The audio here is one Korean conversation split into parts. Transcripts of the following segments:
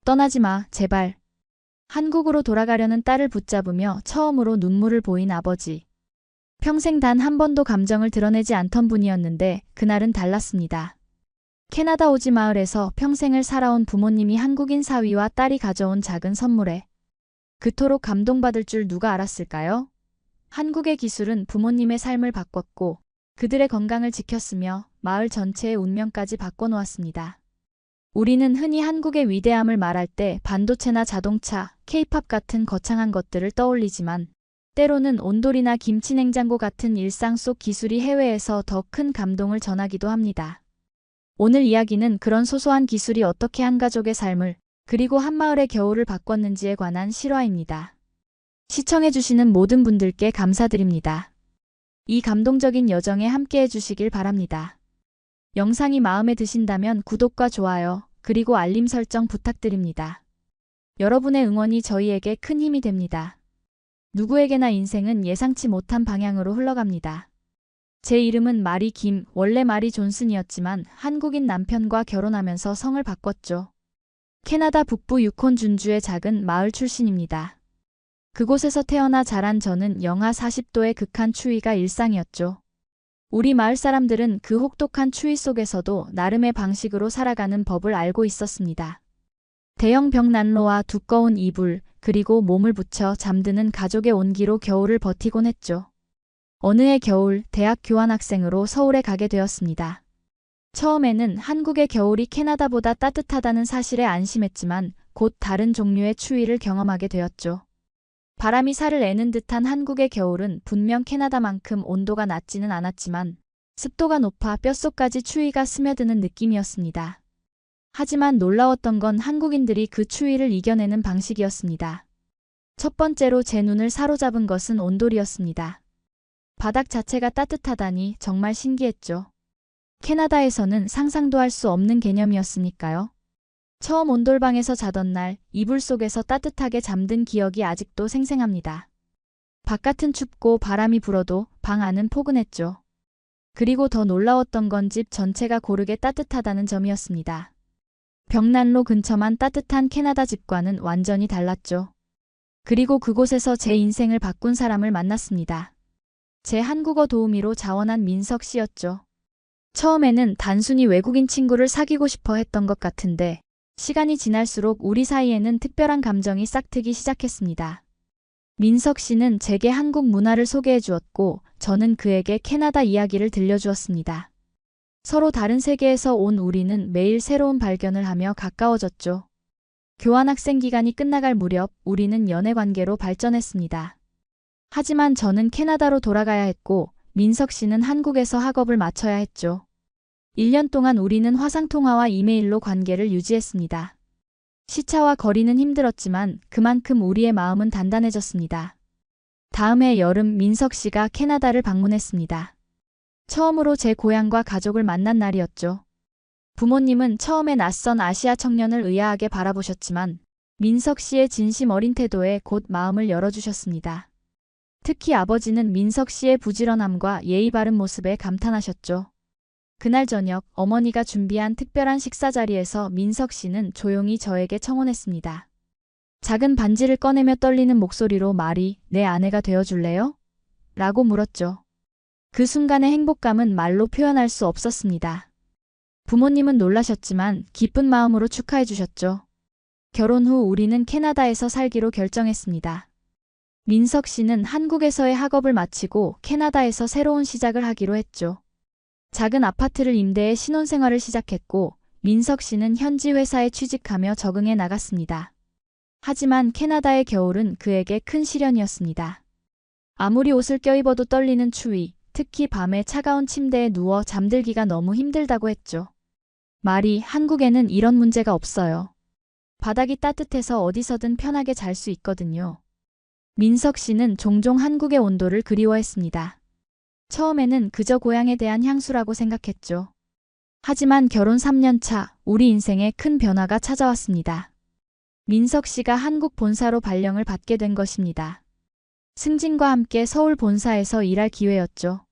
떠나지 마, 제발. 한국으로 돌아가려는 딸을 붙잡으며 처음으로 눈물을 보인 아버지. 평생 단 한 번도 감정을 드러내지 않던 분이었는데 그날은 달랐습니다. 캐나다 오지 마을에서 평생을 살아온 부모님이 한국인 사위와 딸이 가져온 작은 선물에 그토록 감동받을 줄 누가 알았을까요? 한국의 기술은 부모님의 삶을 바꿨고 그들의 건강을 지켰으며 마을 전체의 운명까지 바꿔놓았습니다. 우리는 흔히 한국의 위대함을 말할 때 반도체나 자동차, 케이팝 같은 거창한 것들을 떠올리지만 때로는 온돌이나 김치냉장고 같은 일상 속 기술이 해외에서 더 큰 감동을 전하기도 합니다. 오늘 이야기는 그런 소소한 기술이 어떻게 한 가족의 삶을 그리고 한 마을의 겨울을 바꿨는지에 관한 실화입니다. 시청해주시는 모든 분들께 감사드립니다. 이 감동적인 여정에 함께해 주시길 바랍니다. 영상이 마음에 드신다면 구독과 좋아요, 그리고 알림 설정 부탁드립니다. 여러분의 응원이 저희에게 큰 힘이 됩니다. 누구에게나 인생은 예상치 못한 방향으로 흘러갑니다. 제 이름은 마리 김, 원래 마리 존슨이었지만 한국인 남편과 결혼하면서 성을 바꿨죠. 캐나다 북부 유콘 준주의 작은 마을 출신입니다. 그곳에서 태어나 자란 저는 영하 40도의 극한 추위가 일상이었죠. 우리 마을 사람들은 그 혹독한 추위 속에서도 나름의 방식으로 살아가는 법을 알고 있었습니다. 대형 벽난로와 두꺼운 이불, 그리고 몸을 붙여 잠드는 가족의 온기로 겨울을 버티곤 했죠. 어느 해 겨울, 대학 교환학생으로 서울에 가게 되었습니다. 처음에는 한국의 겨울이 캐나다보다 따뜻하다는 사실에 안심했지만 곧 다른 종류의 추위를 경험하게 되었죠. 바람이 살을 내는 듯한 한국의 겨울은 분명 캐나다만큼 온도가 낮지는 않았지만 습도가 높아 뼛속까지 추위가 스며드는 느낌이었습니다. 하지만 놀라웠던 건 한국인들이 그 추위를 이겨내는 방식이었습니다. 첫 번째로 제 눈을 사로잡은 것은 온돌이었습니다. 바닥 자체가 따뜻하다니 정말 신기했죠. 캐나다에서는 상상도 할 수 없는 개념이었으니까요. 처음 온돌방에서 자던 날, 이불 속에서 따뜻하게 잠든 기억이 아직도 생생합니다. 바깥은 춥고 바람이 불어도 방 안은 포근했죠. 그리고 더 놀라웠던 건 집 전체가 고르게 따뜻하다는 점이었습니다. 벽난로 근처만 따뜻한 캐나다 집과는 완전히 달랐죠. 그리고 그곳에서 제 인생을 바꾼 사람을 만났습니다. 제 한국어 도우미로 자원한 민석 씨였죠. 처음에는 단순히 외국인 친구를 사귀고 싶어 했던 것 같은데 시간이 지날수록 우리 사이에는 특별한 감정이 싹트기 시작했습니다. 민석 씨는 제게 한국 문화를 소개해 주었고 저는 그에게 캐나다 이야기를 들려주었습니다. 서로 다른 세계에서 온 우리는 매일 새로운 발견을 하며 가까워졌죠. 교환학생 기간이 끝나갈 무렵 우리는 연애 관계로 발전했습니다. 하지만 저는 캐나다로 돌아가야 했고 민석 씨는 한국에서 학업을 마쳐야 했죠. 1년 동안 우리는 화상통화와 이메일로 관계를 유지했습니다. 시차와 거리는 힘들었지만 그만큼 우리의 마음은 단단해졌습니다. 다음 해 여름 민석 씨가 캐나다를 방문했습니다. 처음으로 제 고향과 가족을 만난 날이었죠. 부모님은 처음에 낯선 아시아 청년을 의아하게 바라보셨지만 민석 씨의 진심 어린 태도에 곧 마음을 열어주셨습니다. 특히 아버지는 민석 씨의 부지런함과 예의 바른 모습에 감탄하셨죠. 그날 저녁 어머니가 준비한 특별한 식사 자리에서 민석 씨는 조용히 저에게 청혼했습니다. 작은 반지를 꺼내며 떨리는 목소리로 말이 내 아내가 되어줄래요? 라고 물었죠. 그 순간의 행복감은 말로 표현할 수 없었습니다. 부모님은 놀라셨지만 기쁜 마음으로 축하해 주셨죠. 결혼 후 우리는 캐나다에서 살기로 결정했습니다. 민석 씨는 한국에서의 학업을 마치고 캐나다에서 새로운 시작을 하기로 했죠. 작은 아파트를 임대해 신혼생활을 시작했고 민석 씨는 현지 회사에 취직하며 적응해 나갔습니다. 하지만 캐나다의 겨울은 그에게 큰 시련이었습니다. 아무리 옷을 껴입어도 떨리는 추위, 특히 밤에 차가운 침대에 누워 잠들기가 너무 힘들다고 했죠. 말이 한국에는 이런 문제가 없어요. 바닥이 따뜻해서 어디서든 편하게 잘 수 있거든요. 민석 씨는 종종 한국의 온도를 그리워했습니다. 처음에는 그저 고향에 대한 향수라고 생각했죠. 하지만 결혼 3년 차, 우리 인생에 큰 변화가 찾아왔습니다. 민석 씨가 한국 본사로 발령을 받게 된 것입니다. 승진과 함께 서울 본사에서 일할 기회였죠.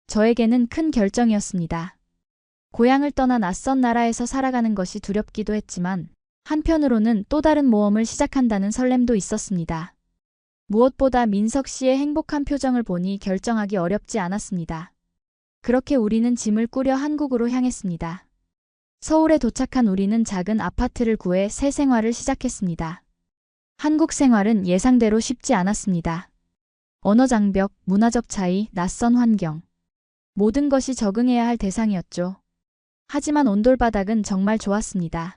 저에게는 큰 결정이었습니다. 고향을 떠나 낯선 나라에서 살아가는 것이 두렵기도 했지만 한편으로는 또 다른 모험을 시작한다는 설렘도 있었습니다. 무엇보다 민석 씨의 행복한 표정을 보니 결정하기 어렵지 않았습니다. 그렇게 우리는 짐을 꾸려 한국으로 향했습니다. 서울에 도착한 우리는 작은 아파트를 구해 새 생활을 시작했습니다. 한국 생활은 예상대로 쉽지 않았습니다. 언어 장벽, 문화적 차이, 낯선 환경. 모든 것이 적응해야 할 대상이었죠. 하지만 온돌바닥은 정말 좋았습니다.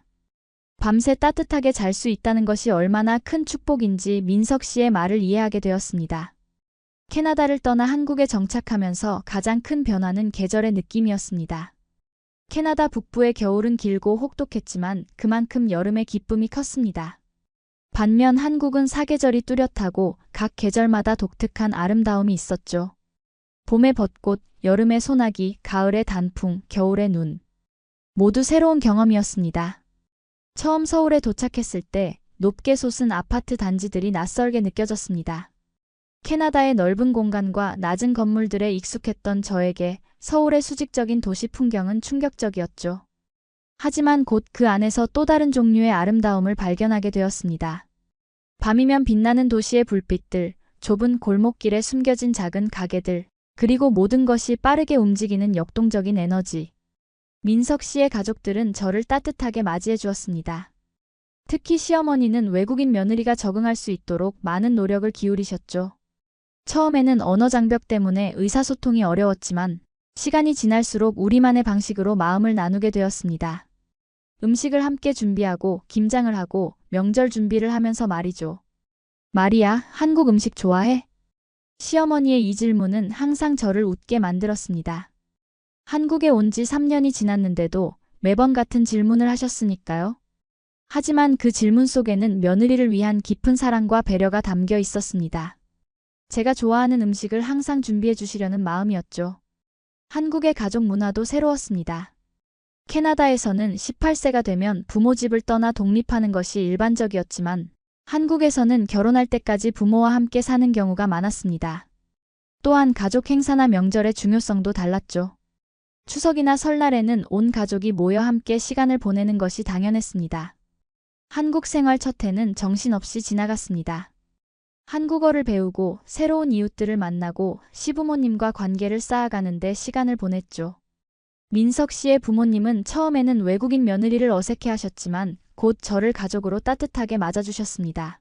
밤새 따뜻하게 잘 수 있다는 것이 얼마나 큰 축복인지 민석 씨의 말을 이해하게 되었습니다. 캐나다를 떠나 한국에 정착하면서 가장 큰 변화는 계절의 느낌이었습니다. 캐나다 북부의 겨울은 길고 혹독했지만 그만큼 여름의 기쁨이 컸습니다. 반면 한국은 사계절이 뚜렷하고 각 계절마다 독특한 아름다움이 있었죠. 봄의 벚꽃, 여름의 소나기, 가을의 단풍, 겨울의 눈. 모두 새로운 경험이었습니다. 처음 서울에 도착했을 때 높게 솟은 아파트 단지들이 낯설게 느껴졌습니다. 캐나다의 넓은 공간과 낮은 건물들에 익숙했던 저에게 서울의 수직적인 도시 풍경은 충격적이었죠. 하지만 곧 그 안에서 또 다른 종류의 아름다움을 발견하게 되었습니다. 밤이면 빛나는 도시의 불빛들, 좁은 골목길에 숨겨진 작은 가게들, 그리고 모든 것이 빠르게 움직이는 역동적인 에너지. 민석 씨의 가족들은 저를 따뜻하게 맞이해 주었습니다. 특히 시어머니는 외국인 며느리가 적응할 수 있도록 많은 노력을 기울이셨죠. 처음에는 언어 장벽 때문에 의사소통이 어려웠지만 시간이 지날수록 우리만의 방식으로 마음을 나누게 되었습니다. 음식을 함께 준비하고 김장을 하고 명절 준비를 하면서 말이죠. 마리아, 한국 음식 좋아해? 시어머니의 이 질문은 항상 저를 웃게 만들었습니다. 한국에 온 지 3년이 지났는데도 매번 같은 질문을 하셨으니까요. 하지만 그 질문 속에는 며느리를 위한 깊은 사랑과 배려가 담겨 있었습니다. 제가 좋아하는 음식을 항상 준비해 주시려는 마음이었죠. 한국의 가족 문화도 새로웠습니다. 캐나다에서는 18세가 되면 부모 집을 떠나 독립하는 것이 일반적이었지만 한국에서는 결혼할 때까지 부모와 함께 사는 경우가 많았습니다. 또한 가족 행사나 명절의 중요성도 달랐죠. 추석이나 설날에는 온 가족이 모여 함께 시간을 보내는 것이 당연했습니다. 한국 생활 첫 해는 정신없이 지나갔습니다. 한국어를 배우고 새로운 이웃들을 만나고 시부모님과 관계를 쌓아가는데 시간을 보냈죠. 민석 씨의 부모님은 처음에는 외국인 며느리를 어색해하셨지만 곧 저를 가족으로 따뜻하게 맞아주셨습니다.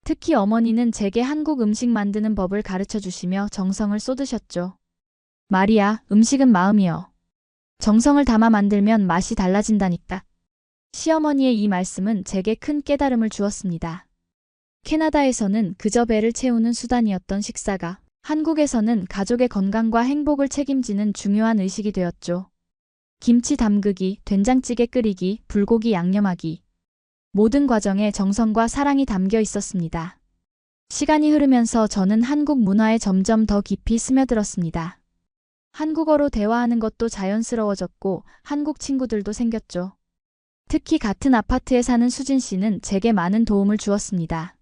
특히 어머니는 제게 한국 음식 만드는 법을 가르쳐 주시며 정성을 쏟으셨죠. 마리아, 음식은 마음이여. 정성을 담아 만들면 맛이 달라진다니까. 시어머니의 이 말씀은 제게 큰 깨달음을 주었습니다. 캐나다에서는 그저 배를 채우는 수단이었던 식사가 한국에서는 가족의 건강과 행복을 책임지는 중요한 의식이 되었죠. 김치 담그기, 된장찌개 끓이기, 불고기 양념하기. 모든 과정에 정성과 사랑이 담겨 있었습니다. 시간이 흐르면서 저는 한국 문화에 점점 더 깊이 스며들었습니다. 한국어로 대화하는 것도 자연스러워졌고 한국 친구들도 생겼죠. 특히 같은 아파트에 사는 수진 씨는 제게 많은 도움을 주었습니다.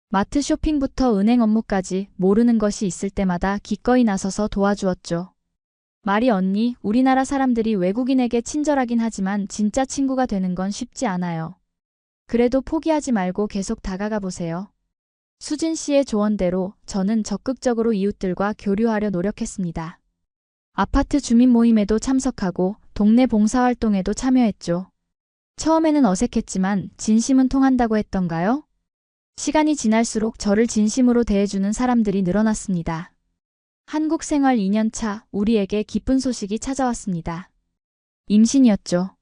마트 쇼핑부터 은행 업무까지 모르는 것이 있을 때마다 기꺼이 나서서 도와주었죠. 마리 언니, 우리나라 사람들이 외국인에게 친절하긴 하지만 진짜 친구가 되는 건 쉽지 않아요. 그래도 포기하지 말고 계속 다가가 보세요. 수진 씨의 조언대로 저는 적극적으로 이웃들과 교류하려 노력했습니다. 아파트 주민 모임에도 참석하고 동네 봉사활동에도 참여했죠. 처음에는 어색했지만 진심은 통한다고 했던가요? 시간이 지날수록 저를 진심으로 대해주는 사람들이 늘어났습니다. 한국 생활 2년차 우리에게 기쁜 소식이 찾아왔습니다. 임신이었죠.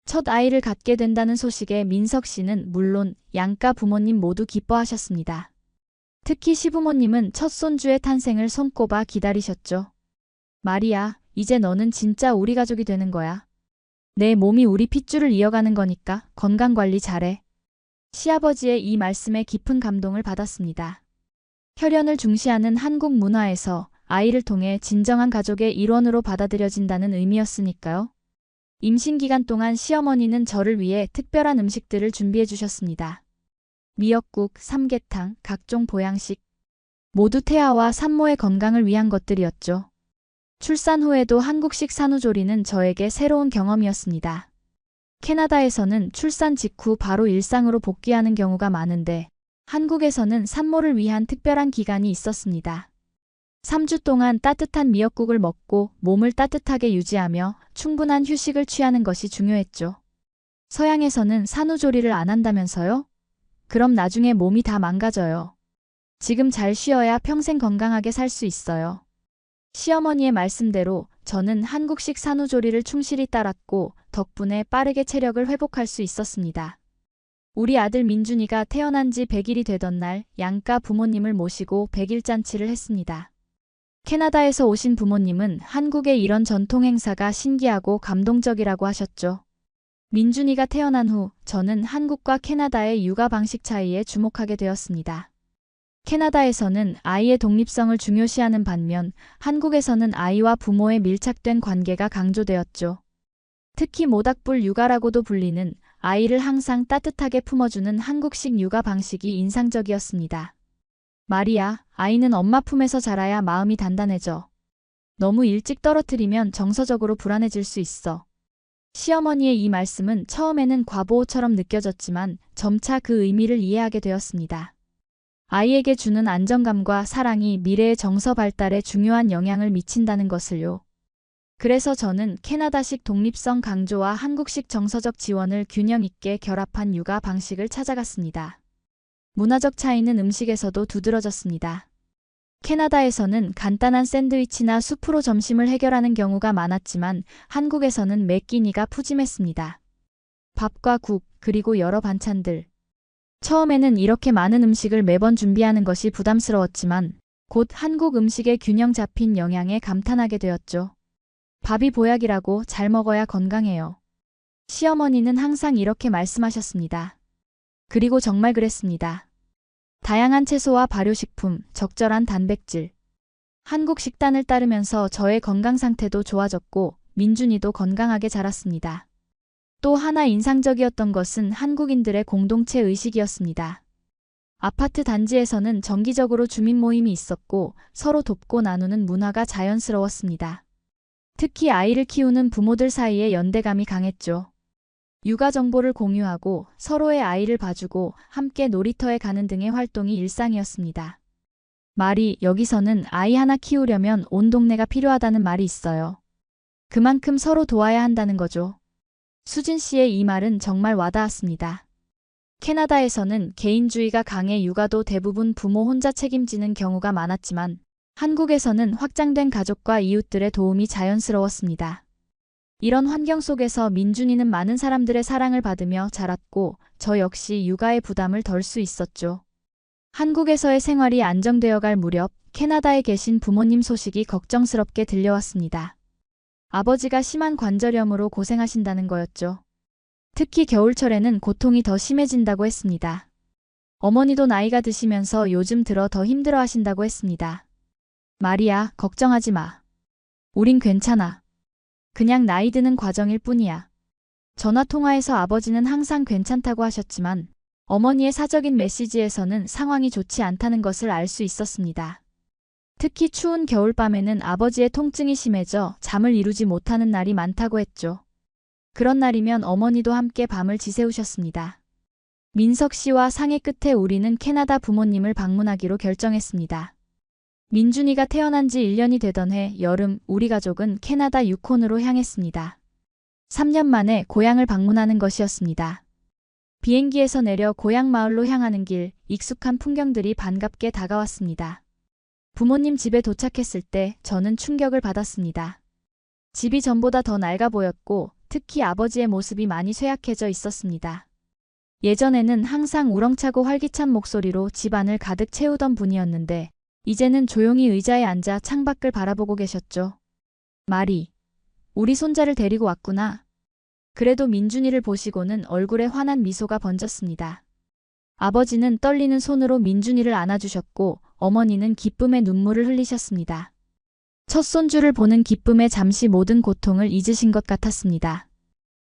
첫 아이를 갖게 된다는 소식에 민석 씨는 물론 양가 부모님 모두 기뻐하셨습니다. 특히 시부모님은 첫 손주의 탄생을 손꼽아 기다리셨죠. 마리아, 이제 너는 진짜 우리 가족이 되는 거야. 내 몸이 우리 핏줄을 이어가는 거니까 건강관리 잘해. 시아버지의 이 말씀에 깊은 감동을 받았습니다. 혈연을 중시하는 한국 문화에서 아이를 통해 진정한 가족의 일원으로 받아들여진다는 의미였으니까요. 임신 기간 동안 시어머니는 저를 위해 특별한 음식들을 준비해 주셨습니다. 미역국, 삼계탕, 각종 보양식. 모두 태아와 산모의 건강을 위한 것들이었죠. 출산 후에도 한국식 산후조리는 저에게 새로운 경험이었습니다. 캐나다에서는 출산 직후 바로 일상으로 복귀하는 경우가 많은데 한국에서는 산모를 위한 특별한 기간이 있었습니다. 3주 동안 따뜻한 미역국을 먹고 몸을 따뜻하게 유지하며 충분한 휴식을 취하는 것이 중요했죠. 서양에서는 산후조리를 안 한다면서요? 그럼 나중에 몸이 다 망가져요. 지금 잘 쉬어야 평생 건강하게 살 수 있어요. 시어머니의 말씀대로 저는 한국식 산후조리를 충실히 따랐고 덕분에 빠르게 체력을 회복할 수 있었습니다. 우리 아들 민준이가 태어난 지 100일이 되던 날 양가 부모님을 모시고 100일 잔치를 했습니다. 캐나다에서 오신 부모님은 한국의 이런 전통 행사가 신기하고 감동적이라고 하셨죠. 민준이가 태어난 후 저는 한국과 캐나다의 육아 방식 차이에 주목하게 되었습니다. 캐나다에서는 아이의 독립성을 중요시하는 반면 한국에서는 아이와 부모의 밀착된 관계가 강조되었죠. 특히 모닥불 육아라고도 불리는 아이를 항상 따뜻하게 품어주는 한국식 육아 방식이 인상적이었습니다. 말이야, 아이는 엄마 품에서 자라야 마음이 단단해져. 너무 일찍 떨어뜨리면 정서적으로 불안해질 수 있어. 시어머니의 이 말씀은 처음에는 과보호처럼 느껴졌지만 점차 그 의미를 이해하게 되었습니다. 아이에게 주는 안정감과 사랑이 미래의 정서 발달에 중요한 영향을 미친다는 것을요. 그래서 저는 캐나다식 독립성 강조와 한국식 정서적 지원을 균형 있게 결합한 육아 방식을 찾아갔습니다. 문화적 차이는 음식에서도 두드러졌습니다. 캐나다에서는 간단한 샌드위치나 수프로 점심을 해결하는 경우가 많았지만 한국에서는 매 끼니가 푸짐했습니다. 밥과 국, 그리고 여러 반찬들. 처음에는 이렇게 많은 음식을 매번 준비하는 것이 부담스러웠지만 곧 한국 음식의 균형 잡힌 영양에 감탄하게 되었죠. 밥이 보약이라고 잘 먹어야 건강해요. 시어머니는 항상 이렇게 말씀하셨습니다. 그리고 정말 그랬습니다. 다양한 채소와 발효식품, 적절한 단백질. 한국 식단을 따르면서 저의 건강 상태도 좋아졌고 민준이도 건강하게 자랐습니다. 또 하나 인상적이었던 것은 한국인들의 공동체 의식이었습니다. 아파트 단지에서는 정기적으로 주민 모임이 있었고 서로 돕고 나누는 문화가 자연스러웠습니다. 특히 아이를 키우는 부모들 사이에 연대감이 강했죠. 육아 정보를 공유하고 서로의 아이를 봐주고 함께 놀이터에 가는 등의 활동이 일상이었습니다. 말이 여기서는 아이 하나 키우려면 온 동네가 필요하다는 말이 있어요. 그만큼 서로 도와야 한다는 거죠. 수진 씨의 이 말은 정말 와닿았습니다. 캐나다에서는 개인주의가 강해 육아도 대부분 부모 혼자 책임지는 경우가 많았지만 한국에서는 확장된 가족과 이웃들의 도움이 자연스러웠습니다. 이런 환경 속에서 민준이는 많은 사람들의 사랑을 받으며 자랐고 저 역시 육아의 부담을 덜 수 있었죠. 한국에서의 생활이 안정되어 갈 무렵 캐나다에 계신 부모님 소식이 걱정스럽게 들려왔습니다. 아버지가 심한 관절염으로 고생하신다는 거였죠. 특히 겨울철에는 고통이 더 심해진다고 했습니다. 어머니도 나이가 드시면서 요즘 들어 더 힘들어 하신다고 했습니다. 마리아, 걱정하지 마. 우린 괜찮아. 그냥 나이 드는 과정일 뿐이야. 전화통화에서 아버지는 항상 괜찮다고 하셨지만 어머니의 사적인 메시지에서는 상황이 좋지 않다는 것을 알 수 있었습니다. 특히 추운 겨울밤에는 아버지의 통증이 심해져 잠을 이루지 못하는 날이 많다고 했죠. 그런 날이면 어머니도 함께 밤을 지새우셨습니다. 민석 씨와 상의 끝에 우리는 캐나다 부모님을 방문하기로 결정했습니다. 민준이가 태어난 지 1년이 되던 해 여름 우리 가족은 캐나다 유콘으로 향했습니다. 3년 만에 고향을 방문하는 것이었습니다. 비행기에서 내려 고향 마을로 향하는 길, 익숙한 풍경들이 반갑게 다가왔습니다. 부모님 집에 도착했을 때 저는 충격을 받았습니다. 집이 전보다 더 낡아 보였고 특히 아버지의 모습이 많이 쇠약해져 있었습니다. 예전에는 항상 우렁차고 활기찬 목소리로 집안을 가득 채우던 분이었는데 이제는 조용히 의자에 앉아 창밖을 바라보고 계셨죠. 마리, 우리 손자를 데리고 왔구나. 그래도 민준이를 보시고는 얼굴에 환한 미소가 번졌습니다. 아버지는 떨리는 손으로 민준이를 안아주셨고 어머니는 기쁨의 눈물을 흘리셨습니다. 첫 손주를 보는 기쁨에 잠시 모든 고통을 잊으신 것 같았습니다.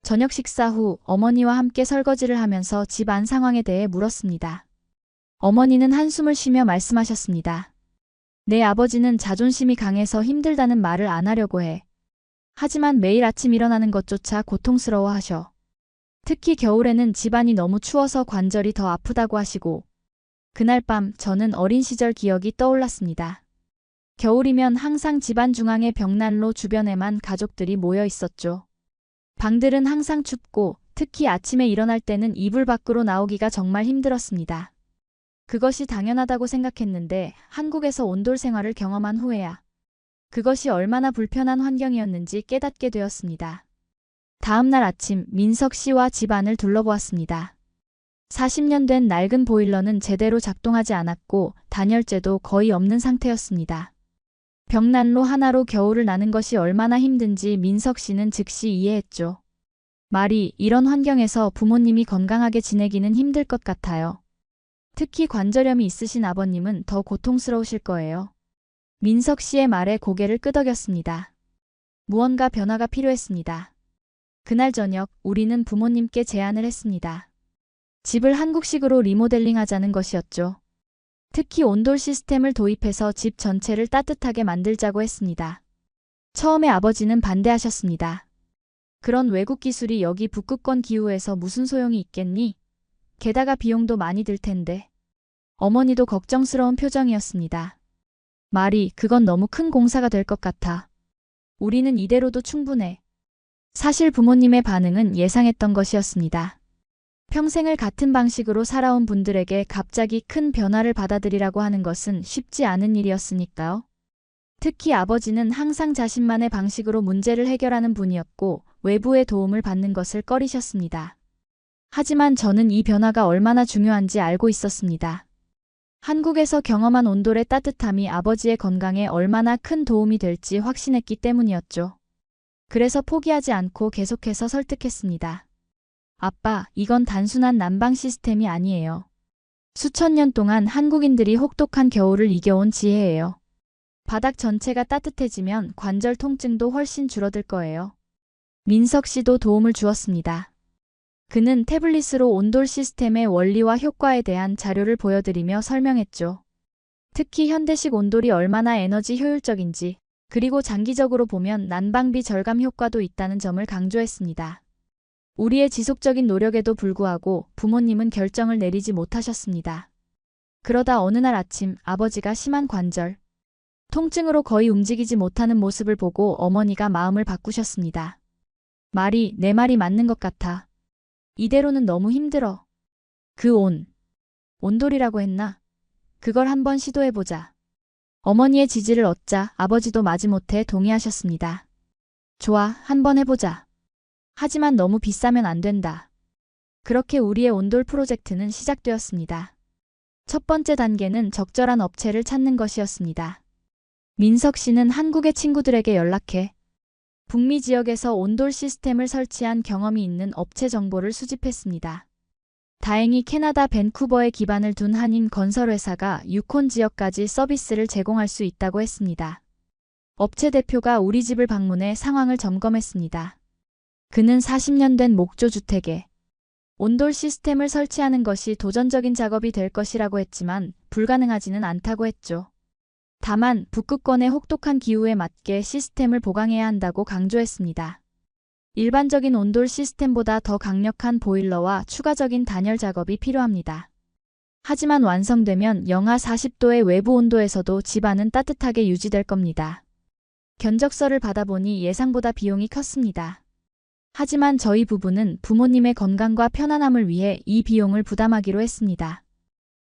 저녁 식사 후 어머니와 함께 설거지를 하면서 집 안 상황에 대해 물었습니다. 어머니는 한숨을 쉬며 말씀하셨습니다. 내 아버지는 자존심이 강해서 힘들다는 말을 안 하려고 해. 하지만 매일 아침 일어나는 것조차 고통스러워 하셔. 특히 겨울에는 집안이 너무 추워서 관절이 더 아프다고 하시고, 그날 밤 저는 어린 시절 기억이 떠올랐습니다. 겨울이면 항상 집안 중앙의 벽난로 주변에만 가족들이 모여 있었죠. 방들은 항상 춥고 특히 아침에 일어날 때는 이불 밖으로 나오기가 정말 힘들었습니다. 그것이 당연하다고 생각했는데 한국에서 온돌 생활을 경험한 후에야 그것이 얼마나 불편한 환경이었는지 깨닫게 되었습니다. 다음 날 아침 민석 씨와 집안을 둘러보았습니다. 40년 된 낡은 보일러는 제대로 작동하지 않았고 단열재도 거의 없는 상태였습니다. 벽난로 하나로 겨울을 나는 것이 얼마나 힘든지 민석 씨는 즉시 이해했죠. 말이 이런 환경에서 부모님이 건강하게 지내기는 힘들 것 같아요. 특히 관절염이 있으신 아버님은 더 고통스러우실 거예요. 민석 씨의 말에 고개를 끄덕였습니다. 무언가 변화가 필요했습니다. 그날 저녁 우리는 부모님께 제안을 했습니다. 집을 한국식으로 리모델링 하자는 것이었죠. 특히 온돌 시스템을 도입해서 집 전체를 따뜻하게 만들자고 했습니다. 처음에 아버지는 반대하셨습니다. 그런 외국 기술이 여기 북극권 기후에서 무슨 소용이 있겠니? 게다가 비용도 많이 들 텐데. 어머니도 걱정스러운 표정이었습니다. 말이 그건 너무 큰 공사가 될 것 같아. 우리는 이대로도 충분해. 사실 부모님의 반응은 예상했던 것이었습니다. 평생을 같은 방식으로 살아온 분들에게 갑자기 큰 변화를 받아들이라고 하는 것은 쉽지 않은 일이었으니까요. 특히 아버지는 항상 자신만의 방식으로 문제를 해결하는 분이었고 외부의 도움을 받는 것을 꺼리셨습니다. 하지만 저는 이 변화가 얼마나 중요한지 알고 있었습니다. 한국에서 경험한 온돌의 따뜻함이 아버지의 건강에 얼마나 큰 도움이 될지 확신했기 때문이었죠. 그래서 포기하지 않고 계속해서 설득했습니다. 아빠, 이건 단순한 난방 시스템이 아니에요. 수천 년 동안 한국인들이 혹독한 겨울을 이겨온 지혜예요. 바닥 전체가 따뜻해지면 관절 통증도 훨씬 줄어들 거예요. 민석 씨도 도움을 주었습니다. 그는 태블릿으로 온돌 시스템의 원리와 효과에 대한 자료를 보여드리며 설명했죠. 특히 현대식 온돌이 얼마나 에너지 효율적인지, 그리고 장기적으로 보면 난방비 절감 효과도 있다는 점을 강조했습니다. 우리의 지속적인 노력에도 불구하고 부모님은 결정을 내리지 못하셨습니다. 그러다 어느 날 아침 아버지가 심한 관절 통증으로 거의 움직이지 못하는 모습을 보고 어머니가 마음을 바꾸셨습니다. 말이 내 말이 맞는 것 같아. 이대로는 너무 힘들어. 온돌이라고 했나? 그걸 한번 시도해보자. 어머니의 지지를 얻자 아버지도 마지못해 동의하셨습니다. 좋아, 한번 해보자. 하지만 너무 비싸면 안 된다. 그렇게 우리의 온돌 프로젝트는 시작되었습니다. 첫 번째 단계는 적절한 업체를 찾는 것이었습니다. 민석 씨는 한국의 친구들에게 연락해 북미 지역에서 온돌 시스템을 설치한 경험이 있는 업체 정보를 수집했습니다. 다행히 캐나다 밴쿠버에 기반을 둔 한인 건설회사가 유콘 지역까지 서비스를 제공할 수 있다고 했습니다. 업체 대표가 우리 집을 방문해 상황을 점검했습니다. 그는 40년 된 목조 주택에 온돌 시스템을 설치하는 것이 도전적인 작업이 될 것이라고 했지만 불가능하지는 않다고 했죠. 다만 북극권의 혹독한 기후에 맞게 시스템을 보강해야 한다고 강조했습니다. 일반적인 온돌 시스템보다 더 강력한 보일러와 추가적인 단열 작업이 필요합니다. 하지만 완성되면 영하 40도의 외부 온도에서도 집안은 따뜻하게 유지될 겁니다. 견적서를 받아보니 예상보다 비용이 컸습니다. 하지만 저희 부부는 부모님의 건강과 편안함을 위해 이 비용을 부담하기로 했습니다.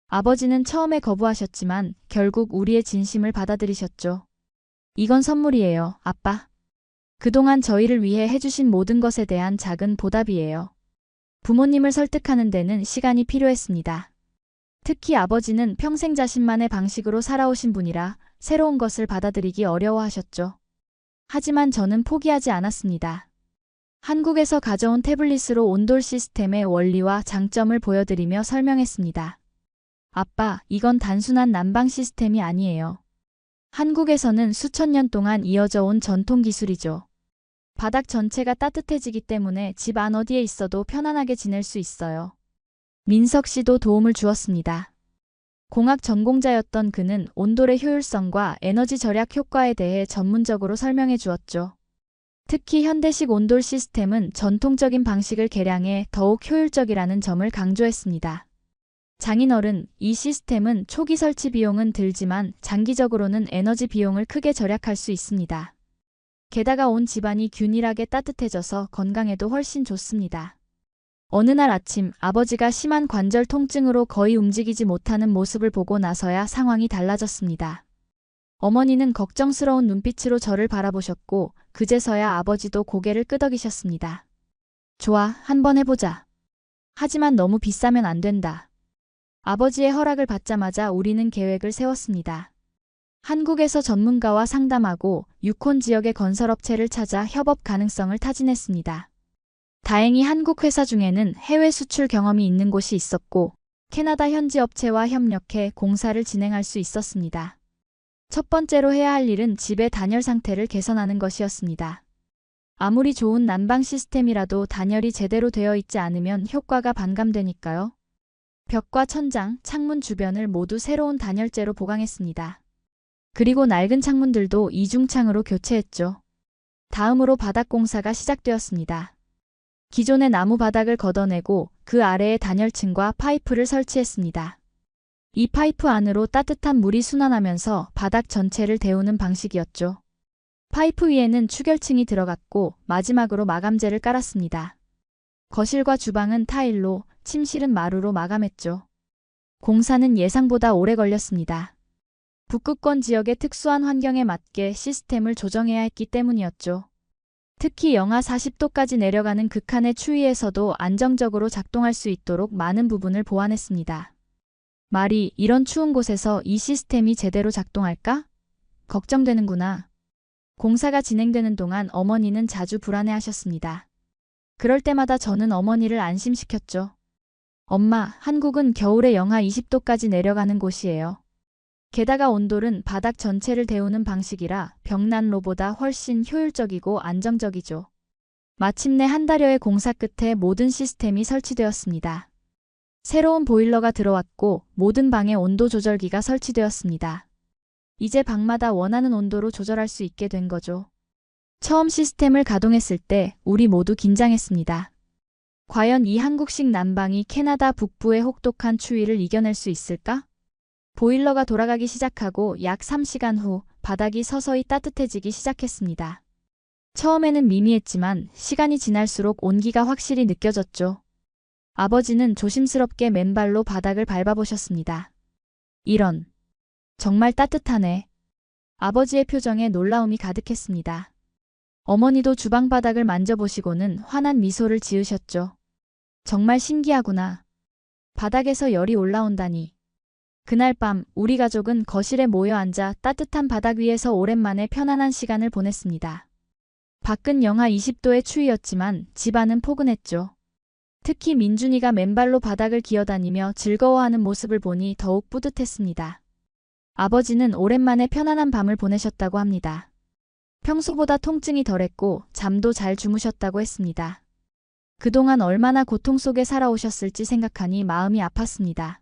아버지는 처음에 거부하셨지만 결국 우리의 진심을 받아들이셨죠. 이건 선물이에요, 아빠. 그동안 저희를 위해 해주신 모든 것에 대한 작은 보답이에요. 부모님을 설득하는 데는 시간이 필요했습니다. 특히 아버지는 평생 자신만의 방식으로 살아오신 분이라 새로운 것을 받아들이기 어려워하셨죠. 하지만 저는 포기하지 않았습니다. 한국에서 가져온 태블릿으로 온돌 시스템의 원리와 장점을 보여드리며 설명했습니다. 아빠, 이건 단순한 난방 시스템이 아니에요. 한국에서는 수천 년 동안 이어져 온 전통 기술이죠. 바닥 전체가 따뜻해지기 때문에 집 안 어디에 있어도 편안하게 지낼 수 있어요. 민석 씨도 도움을 주었습니다. 공학 전공자였던 그는 온돌의 효율성과 에너지 절약 효과에 대해 전문적으로 설명해 주었죠. 특히 현대식 온돌 시스템은 전통적인 방식을 개량해 더욱 효율적이라는 점을 강조했습니다. 장인어른, 이 시스템은 초기 설치 비용은 들지만 장기적으로는 에너지 비용을 크게 절약할 수 있습니다. 게다가 온 집안이 균일하게 따뜻해져서 건강에도 훨씬 좋습니다. 어느 날 아침 아버지가 심한 관절 통증으로 거의 움직이지 못하는 모습을 보고 나서야 상황이 달라졌습니다. 어머니는 걱정스러운 눈빛으로 저를 바라보셨고 그제서야 아버지도 고개를 끄덕이셨습니다. 좋아, 한번 해보자. 하지만 너무 비싸면 안 된다. 아버지의 허락을 받자마자 우리는 계획을 세웠습니다. 한국에서 전문가와 상담하고 유콘 지역의 건설업체를 찾아 협업 가능성을 타진했습니다. 다행히 한국 회사 중에는 해외 수출 경험이 있는 곳이 있었고 캐나다 현지 업체와 협력해 공사를 진행할 수 있었습니다. 첫 번째로 해야 할 일은 집의 단열 상태를 개선하는 것이었습니다. 아무리 좋은 난방 시스템이라도 단열이 제대로 되어 있지 않으면 효과가 반감되니까요. 벽과 천장, 창문 주변을 모두 새로운 단열재로 보강했습니다. 그리고 낡은 창문들도 이중창으로 교체했죠. 다음으로 바닥 공사가 시작되었습니다. 기존의 나무 바닥을 걷어내고 그 아래에 단열층과 파이프를 설치했습니다. 이 파이프 안으로 따뜻한 물이 순환하면서 바닥 전체를 데우는 방식이었죠. 파이프 위에는 추결층이 들어갔고 마지막으로 마감재를 깔았습니다. 거실과 주방은 타일로, 침실은 마루로 마감했죠. 공사는 예상보다 오래 걸렸습니다. 북극권 지역의 특수한 환경에 맞게 시스템을 조정해야 했기 때문이었죠. 특히 영하 40도까지 내려가는 극한의 추위에서도 안정적으로 작동할 수 있도록 많은 부분을 보완했습니다. 말이 이런 추운 곳에서 이 시스템이 제대로 작동할까? 걱정되는구나. 공사가 진행되는 동안 어머니는 자주 불안해하셨습니다. 그럴 때마다 저는 어머니를 안심시켰죠. 엄마, 한국은 겨울에 영하 20도까지 내려가는 곳이에요. 게다가 온돌은 바닥 전체를 데우는 방식이라 벽난로보다 훨씬 효율적이고 안정적이죠. 마침내 한 달여의 공사 끝에 모든 시스템이 설치되었습니다. 새로운 보일러가 들어왔고 모든 방에 온도 조절기가 설치되었습니다. 이제 방마다 원하는 온도로 조절할 수 있게 된 거죠. 처음 시스템을 가동했을 때 우리 모두 긴장했습니다. 과연 이 한국식 난방이 캐나다 북부의 혹독한 추위를 이겨낼 수 있을까? 보일러가 돌아가기 시작하고 약 3시간 후 바닥이 서서히 따뜻해지기 시작했습니다. 처음에는 미미했지만 시간이 지날수록 온기가 확실히 느껴졌죠. 아버지는 조심스럽게 맨발로 바닥을 밟아보셨습니다. 이런, 정말 따뜻하네. 아버지의 표정에 놀라움이 가득했습니다. 어머니도 주방 바닥을 만져보시고는 환한 미소를 지으셨죠. 정말 신기하구나. 바닥에서 열이 올라온다니. 그날 밤 우리 가족은 거실에 모여 앉아 따뜻한 바닥 위에서 오랜만에 편안한 시간을 보냈습니다. 밖은 영하 20도의 추위였지만 집안은 포근했죠. 특히 민준이가 맨발로 바닥을 기어다니며 즐거워하는 모습을 보니 더욱 뿌듯했습니다. 아버지는 오랜만에 편안한 밤을 보내셨다고 합니다. 평소보다 통증이 덜했고 잠도 잘 주무셨다고 했습니다. 그동안 얼마나 고통 속에 살아오셨을지 생각하니 마음이 아팠습니다.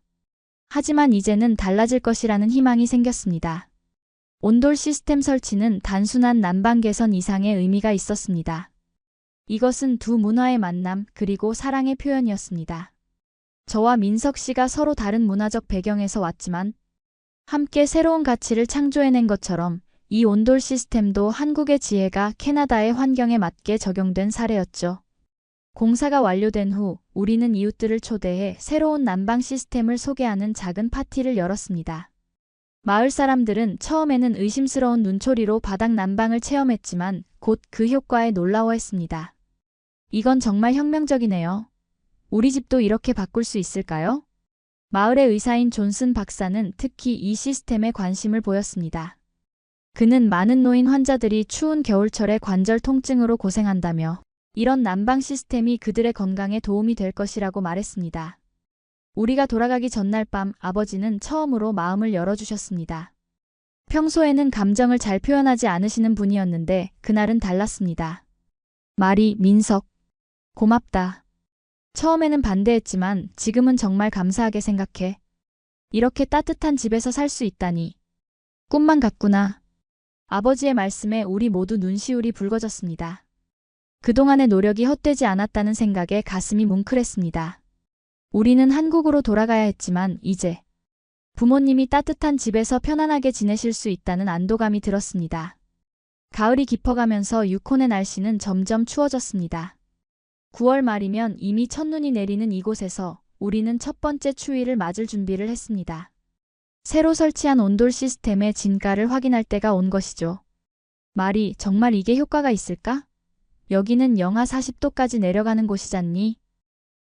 하지만 이제는 달라질 것이라는 희망이 생겼습니다. 온돌 시스템 설치는 단순한 난방 개선 이상의 의미가 있었습니다. 이것은 두 문화의 만남 그리고 사랑의 표현이었습니다. 저와 민석 씨가 서로 다른 문화적 배경에서 왔지만 함께 새로운 가치를 창조해낸 것처럼 이 온돌 시스템도 한국의 지혜가 캐나다의 환경에 맞게 적용된 사례였죠. 공사가 완료된 후 우리는 이웃들을 초대해 새로운 난방 시스템을 소개하는 작은 파티를 열었습니다. 마을 사람들은 처음에는 의심스러운 눈초리로 바닥 난방을 체험했지만 곧 그 효과에 놀라워했습니다. 이건 정말 혁명적이네요. 우리 집도 이렇게 바꿀 수 있을까요? 마을의 의사인 존슨 박사는 특히 이 시스템에 관심을 보였습니다. 그는 많은 노인 환자들이 추운 겨울철에 관절 통증으로 고생한다며 이런 난방 시스템이 그들의 건강에 도움이 될 것이라고 말했습니다. 우리가 돌아가기 전날 밤 아버지는 처음으로 마음을 열어주셨습니다. 평소에는 감정을 잘 표현하지 않으시는 분이었는데 그날은 달랐습니다. 말이 민석, 고맙다. 처음에는 반대했지만 지금은 정말 감사하게 생각해. 이렇게 따뜻한 집에서 살 수 있다니. 꿈만 같구나. 아버지의 말씀에 우리 모두 눈시울이 붉어졌습니다. 그동안의 노력이 헛되지 않았다는 생각에 가슴이 뭉클했습니다. 우리는 한국으로 돌아가야 했지만 이제 부모님이 따뜻한 집에서 편안하게 지내실 수 있다는 안도감이 들었습니다. 가을이 깊어가면서 유콘의 날씨는 점점 추워졌습니다. 9월 말이면 이미 첫눈이 내리는 이곳에서 우리는 첫 번째 추위를 맞을 준비를 했습니다. 새로 설치한 온돌 시스템의 진가를 확인할 때가 온 것이죠. 말이 정말 이게 효과가 있을까? 여기는 영하 40도까지 내려가는 곳이잖니?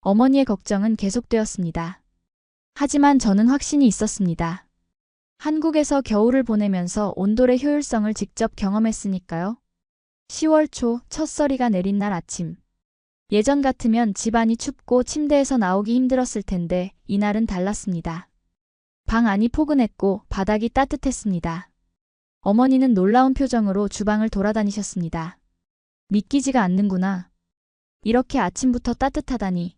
어머니의 걱정은 계속되었습니다. 하지만 저는 확신이 있었습니다. 한국에서 겨울을 보내면서 온돌의 효율성을 직접 경험했으니까요. 10월 초 첫서리가 내린 날 아침. 예전 같으면 집안이 춥고 침대에서 나오기 힘들었을 텐데 이날은 달랐습니다. 방 안이 포근했고 바닥이 따뜻했습니다. 어머니는 놀라운 표정으로 주방을 돌아다니셨습니다. 믿기지가 않는구나. 이렇게 아침부터 따뜻하다니.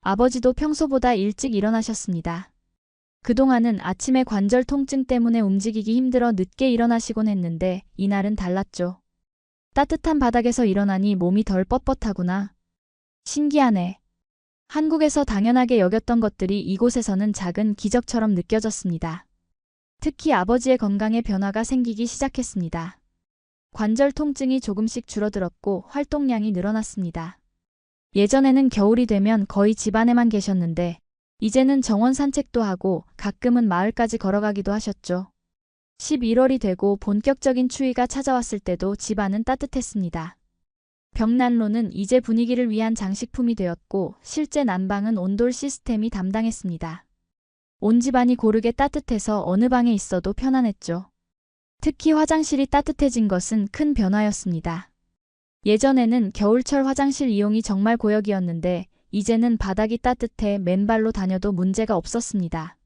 아버지도 평소보다 일찍 일어나셨습니다. 그동안은 아침에 관절 통증 때문에 움직이기 힘들어 늦게 일어나시곤 했는데 이날은 달랐죠. 따뜻한 바닥에서 일어나니 몸이 덜 뻣뻣하구나. 신기하네. 한국에서 당연하게 여겼던 것들이 이곳에서는 작은 기적처럼 느껴졌습니다. 특히 아버지의 건강에 변화가 생기기 시작했습니다. 관절 통증이 조금씩 줄어들었고 활동량이 늘어났습니다. 예전에는 겨울이 되면 거의 집안에만 계셨는데 이제는 정원 산책도 하고 가끔은 마을까지 걸어가기도 하셨죠. 11월이 되고 본격적인 추위가 찾아왔을 때도 집안은 따뜻했습니다. 벽난로는 이제 분위기를 위한 장식품이 되었고 실제 난방은 온돌 시스템이 담당했습니다. 온 집안이 고르게 따뜻해서 어느 방에 있어도 편안했죠. 특히 화장실이 따뜻해진 것은 큰 변화였습니다. 예전에는 겨울철 화장실 이용이 정말 고역이었는데 이제는 바닥이 따뜻해 맨발로 다녀도 문제가 없었습니다.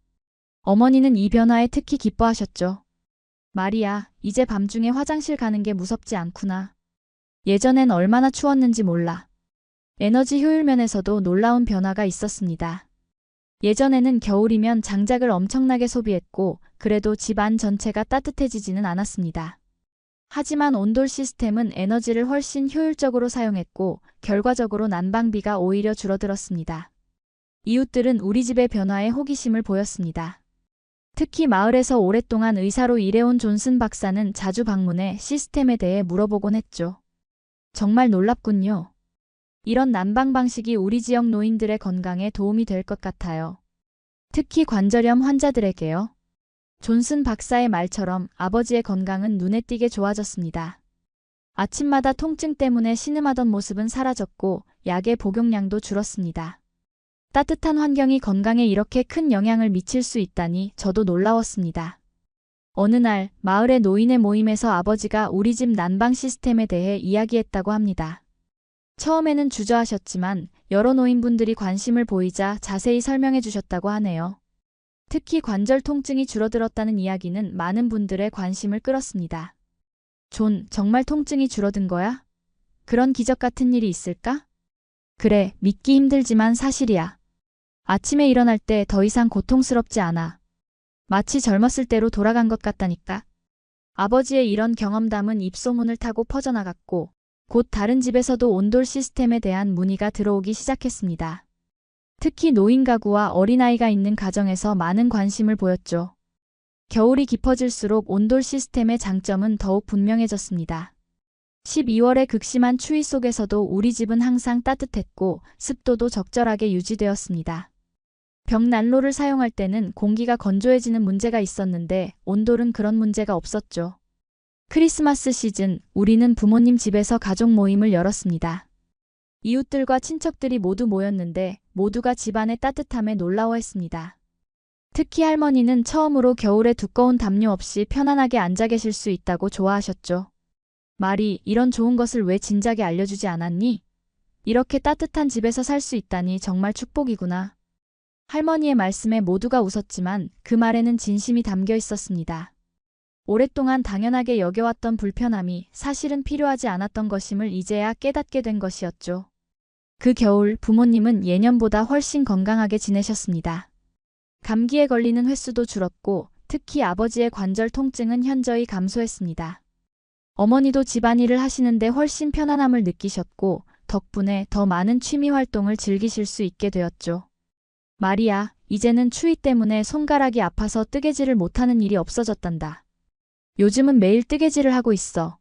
어머니는 이 변화에 특히 기뻐하셨죠. 마리아, 이제 밤중에 화장실 가는 게 무섭지 않구나. 예전엔 얼마나 추웠는지 몰라. 에너지 효율 면에서도 놀라운 변화가 있었습니다. 예전에는 겨울이면 장작을 엄청나게 소비했고 그래도 집안 전체가 따뜻해지지는 않았습니다. 하지만 온돌 시스템은 에너지를 훨씬 효율적으로 사용했고 결과적으로 난방비가 오히려 줄어들었습니다. 이웃들은 우리 집의 변화에 호기심을 보였습니다. 특히 마을에서 오랫동안 의사로 일해온 존슨 박사는 자주 방문해 시스템에 대해 물어보곤 했죠. 정말 놀랍군요. 이런 난방 방식이 우리 지역 노인들의 건강에 도움이 될 것 같아요. 특히 관절염 환자들에게요. 존슨 박사의 말처럼 아버지의 건강은 눈에 띄게 좋아졌습니다. 아침마다 통증 때문에 신음하던 모습은 사라졌고 약의 복용량도 줄었습니다. 따뜻한 환경이 건강에 이렇게 큰 영향을 미칠 수 있다니 저도 놀라웠습니다. 어느 날 마을의 노인의 모임에서 아버지가 우리 집 난방 시스템에 대해 이야기했다고 합니다. 처음에는 주저하셨지만 여러 노인분들이 관심을 보이자 자세히 설명해 주셨다고 하네요. 특히 관절 통증이 줄어들었다는 이야기는 많은 분들의 관심을 끌었습니다. 존, 정말 통증이 줄어든 거야? 그런 기적 같은 일이 있을까? 그래, 믿기 힘들지만 사실이야. 아침에 일어날 때 더 이상 고통스럽지 않아. 마치 젊었을 때로 돌아간 것 같다니까. 아버지의 이런 경험담은 입소문을 타고 퍼져나갔고 곧 다른 집에서도 온돌 시스템에 대한 문의가 들어오기 시작했습니다. 특히 노인 가구와 어린아이가 있는 가정에서 많은 관심을 보였죠. 겨울이 깊어질수록 온돌 시스템의 장점은 더욱 분명해졌습니다. 12월의 극심한 추위 속에서도 우리 집은 항상 따뜻했고 습도도 적절하게 유지되었습니다. 벽난로를 사용할 때는 공기가 건조해지는 문제가 있었는데 온돌은 그런 문제가 없었죠. 크리스마스 시즌, 우리는 부모님 집에서 가족 모임을 열었습니다. 이웃들과 친척들이 모두 모였는데 모두가 집안의 따뜻함에 놀라워했습니다. 특히 할머니는 처음으로 겨울에 두꺼운 담요 없이 편안하게 앉아 계실 수 있다고 좋아하셨죠. 말이, 이런 좋은 것을 왜 진작에 알려주지 않았니? 이렇게 따뜻한 집에서 살 수 있다니 정말 축복이구나. 할머니의 말씀에 모두가 웃었지만 그 말에는 진심이 담겨 있었습니다. 오랫동안 당연하게 여겨왔던 불편함이 사실은 필요하지 않았던 것임을 이제야 깨닫게 된 것이었죠. 그 겨울 부모님은 예년보다 훨씬 건강하게 지내셨습니다. 감기에 걸리는 횟수도 줄었고 특히 아버지의 관절 통증은 현저히 감소했습니다. 어머니도 집안일을 하시는데 훨씬 편안함을 느끼셨고 덕분에 더 많은 취미 활동을 즐기실 수 있게 되었죠. 마리아, 이제는 추위 때문에 손가락이 아파서 뜨개질을 못하는 일이 없어졌단다. 요즘은 매일 뜨개질을 하고 있어.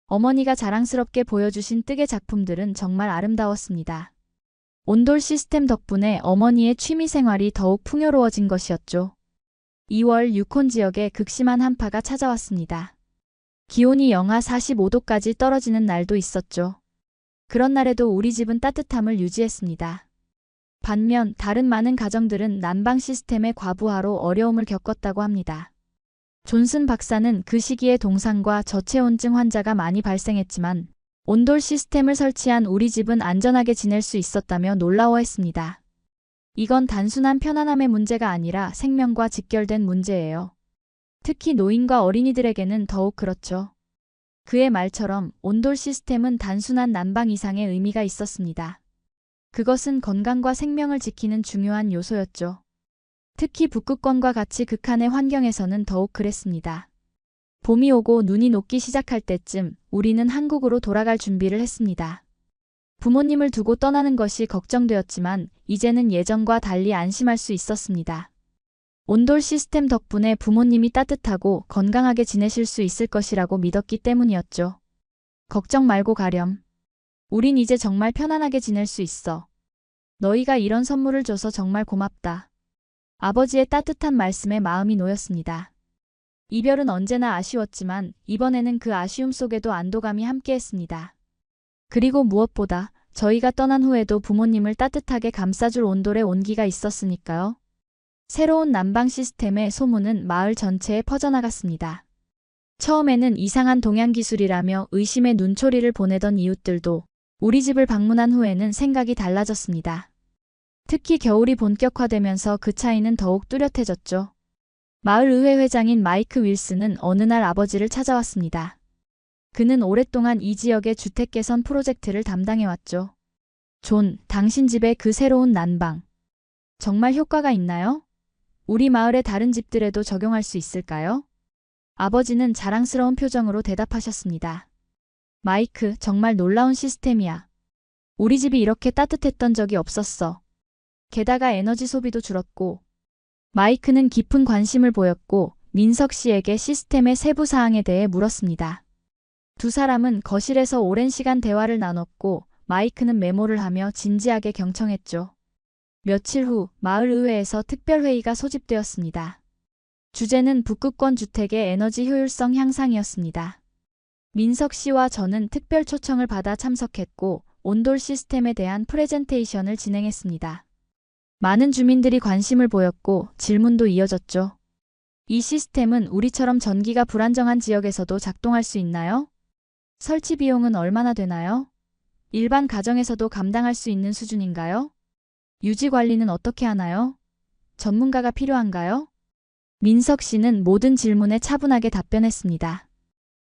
어머니가 자랑스럽게 보여주신 뜨개 작품들은 정말 아름다웠습니다. 온돌 시스템 덕분에 어머니의 취미 생활이 더욱 풍요로워진 것이었죠. 2월 유콘 지역에 극심한 한파가 찾아왔습니다. 기온이 영하 45도까지 떨어지는 날도 있었죠. 그런 날에도 우리 집은 따뜻함을 유지했습니다. 반면 다른 많은 가정들은 난방 시스템의 과부하로 어려움을 겪었다고 합니다. 존슨 박사는 그 시기에 동상과 저체온증 환자가 많이 발생했지만 온돌 시스템을 설치한 우리 집은 안전하게 지낼 수 있었다며 놀라워했습니다. 이건 단순한 편안함의 문제가 아니라 생명과 직결된 문제예요. 특히 노인과 어린이들에게는 더욱 그렇죠. 그의 말처럼 온돌 시스템은 단순한 난방 이상의 의미가 있었습니다. 그것은 건강과 생명을 지키는 중요한 요소였죠. 특히 북극권과 같이 극한의 환경에서는 더욱 그랬습니다. 봄이 오고 눈이 녹기 시작할 때쯤 우리는 한국으로 돌아갈 준비를 했습니다. 부모님을 두고 떠나는 것이 걱정되었지만 이제는 예전과 달리 안심할 수 있었습니다. 온돌 시스템 덕분에 부모님이 따뜻하고 건강하게 지내실 수 있을 것이라고 믿었기 때문이었죠. 걱정 말고 가렴. 우린 이제 정말 편안하게 지낼 수 있어. 너희가 이런 선물을 줘서 정말 고맙다. 아버지의 따뜻한 말씀에 마음이 놓였습니다. 이별은 언제나 아쉬웠지만 이번에는 그 아쉬움 속에도 안도감이 함께했습니다. 그리고 무엇보다 저희가 떠난 후에도 부모님을 따뜻하게 감싸줄 온돌의 온기가 있었으니까요. 새로운 난방 시스템의 소문은 마을 전체에 퍼져나갔습니다. 처음에는 이상한 동양 기술이라며 의심의 눈초리를 보내던 이웃들도 우리 집을 방문한 후에는 생각이 달라졌습니다. 특히 겨울이 본격화되면서 그 차이는 더욱 뚜렷해졌죠. 마을의회 회장인 마이크 윌슨은 어느 날 아버지를 찾아왔습니다. 그는 오랫동안 이 지역의 주택 개선 프로젝트를 담당해왔죠. 존, 당신 집의 그 새로운 난방. 정말 효과가 있나요? 우리 마을의 다른 집들에도 적용할 수 있을까요? 아버지는 자랑스러운 표정으로 대답하셨습니다. 마이크, 정말 놀라운 시스템이야. 우리 집이 이렇게 따뜻했던 적이 없었어. 게다가 에너지 소비도 줄었고. 마이크는 깊은 관심을 보였고 민석 씨에게 시스템의 세부 사항에 대해 물었습니다. 두 사람은 거실에서 오랜 시간 대화를 나눴고 마이크는 메모를 하며 진지하게 경청했죠. 며칠 후 마을의회에서 특별회의가 소집되었습니다. 주제는 북극권 주택의 에너지 효율성 향상이었습니다. 민석 씨와 저는 특별 초청을 받아 참석했고 온돌 시스템에 대한 프레젠테이션을 진행했습니다. 많은 주민들이 관심을 보였고 질문도 이어졌죠. 이 시스템은 우리처럼 전기가 불안정한 지역에서도 작동할 수 있나요? 설치 비용은 얼마나 되나요? 일반 가정에서도 감당할 수 있는 수준인가요? 유지 관리는 어떻게 하나요? 전문가가 필요한가요? 민석 씨는 모든 질문에 차분하게 답변했습니다.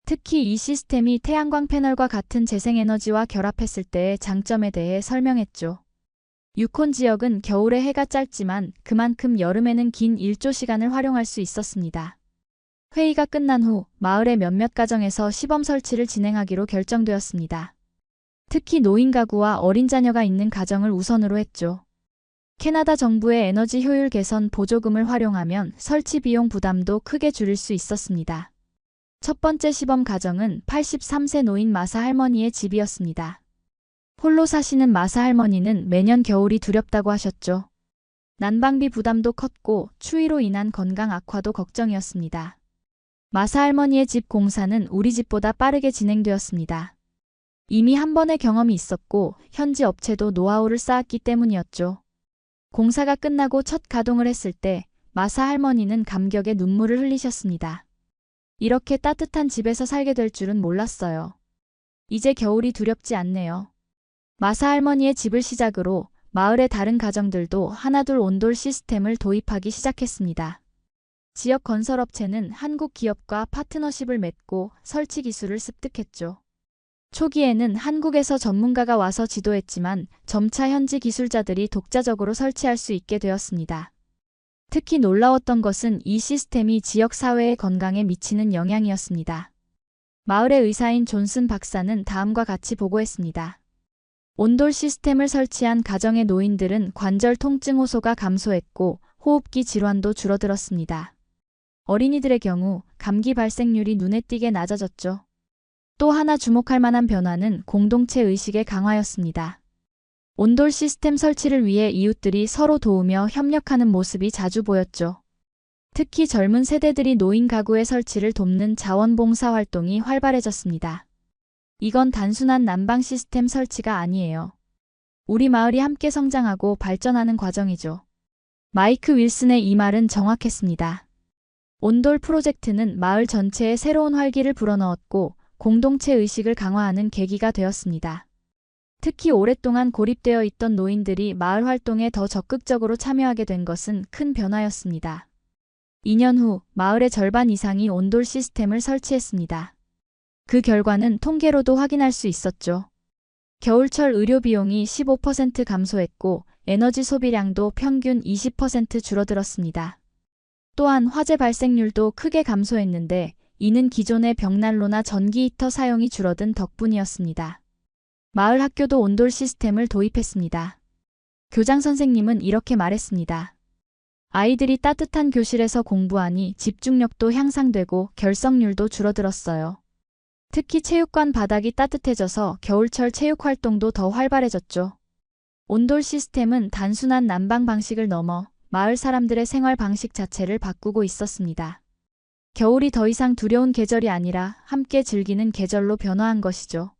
특히 이 시스템이 태양광 패널과 같은 재생에너지와 결합했을 때의 장점에 대해 설명했죠. 유콘 지역은 겨울에 해가 짧지만 그만큼 여름에는 긴 일조 시간을 활용할 수 있었습니다. 회의가 끝난 후 마을의 몇몇 가정에서 시범 설치를 진행하기로 결정되었습니다. 특히 노인 가구와 어린 자녀가 있는 가정을 우선으로 했죠. 캐나다 정부의 에너지 효율 개선 보조금을 활용하면 설치 비용 부담도 크게 줄일 수 있었습니다. 첫 번째 시범 가정은 83세 노인 마사 할머니의 집이었습니다. 홀로 사시는 마사 할머니는 매년 겨울이 두렵다고 하셨죠. 난방비 부담도 컸고 추위로 인한 건강 악화도 걱정이었습니다. 마사 할머니의 집 공사는 우리 집보다 빠르게 진행되었습니다. 이미 한 번의 경험이 있었고 현지 업체도 노하우를 쌓았기 때문이었죠. 공사가 끝나고 첫 가동을 했을 때 마사 할머니는 감격에 눈물을 흘리셨습니다. 이렇게 따뜻한 집에서 살게 될 줄은 몰랐어요. 이제 겨울이 두렵지 않네요. 마사 할머니의 집을 시작으로 마을의 다른 가정들도 하나둘 온돌 시스템을 도입하기 시작했습니다. 지역 건설업체는 한국 기업과 파트너십을 맺고 설치 기술을 습득했죠. 초기에는 한국에서 전문가가 와서 지도했지만 점차 현지 기술자들이 독자적으로 설치할 수 있게 되었습니다. 특히 놀라웠던 것은 이 시스템이 지역 사회의 건강에 미치는 영향이었습니다. 마을의 의사인 존슨 박사는 다음과 같이 보고했습니다. 온돌 시스템을 설치한 가정의 노인들은 관절 통증 호소가 감소했고 호흡기 질환도 줄어들었습니다. 어린이들의 경우 감기 발생률이 눈에 띄게 낮아졌죠. 또 하나 주목할 만한 변화는 공동체 의식의 강화였습니다. 온돌 시스템 설치를 위해 이웃들이 서로 도우며 협력하는 모습이 자주 보였죠. 특히 젊은 세대들이 노인 가구의 설치를 돕는 자원봉사 활동이 활발해졌습니다. 이건 단순한 난방 시스템 설치가 아니에요. 우리 마을이 함께 성장하고 발전하는 과정이죠. 마이크 윌슨의 이 말은 정확했습니다. 온돌 프로젝트는 마을 전체에 새로운 활기를 불어넣었고 공동체 의식을 강화하는 계기가 되었습니다. 특히 오랫동안 고립되어 있던 노인들이 마을 활동에 더 적극적으로 참여하게 된 것은 큰 변화였습니다. 2년 후 마을의 절반 이상이 온돌 시스템을 설치했습니다. 그 결과는 통계로도 확인할 수 있었죠. 겨울철 의료 비용이 15% 감소했고 에너지 소비량도 평균 20% 줄어들었습니다. 또한 화재 발생률도 크게 감소했는데 이는 기존의 벽난로나 전기 히터 사용이 줄어든 덕분이었습니다. 마을 학교도 온돌 시스템을 도입했습니다. 교장 선생님은 이렇게 말했습니다. 아이들이 따뜻한 교실에서 공부하니 집중력도 향상되고 결석률도 줄어들었어요. 특히 체육관 바닥이 따뜻해져서 겨울철 체육 활동도 더 활발해졌죠. 온돌 시스템은 단순한 난방 방식을 넘어 마을 사람들의 생활 방식 자체를 바꾸고 있었습니다. 겨울이 더 이상 두려운 계절이 아니라 함께 즐기는 계절로 변화한 것이죠.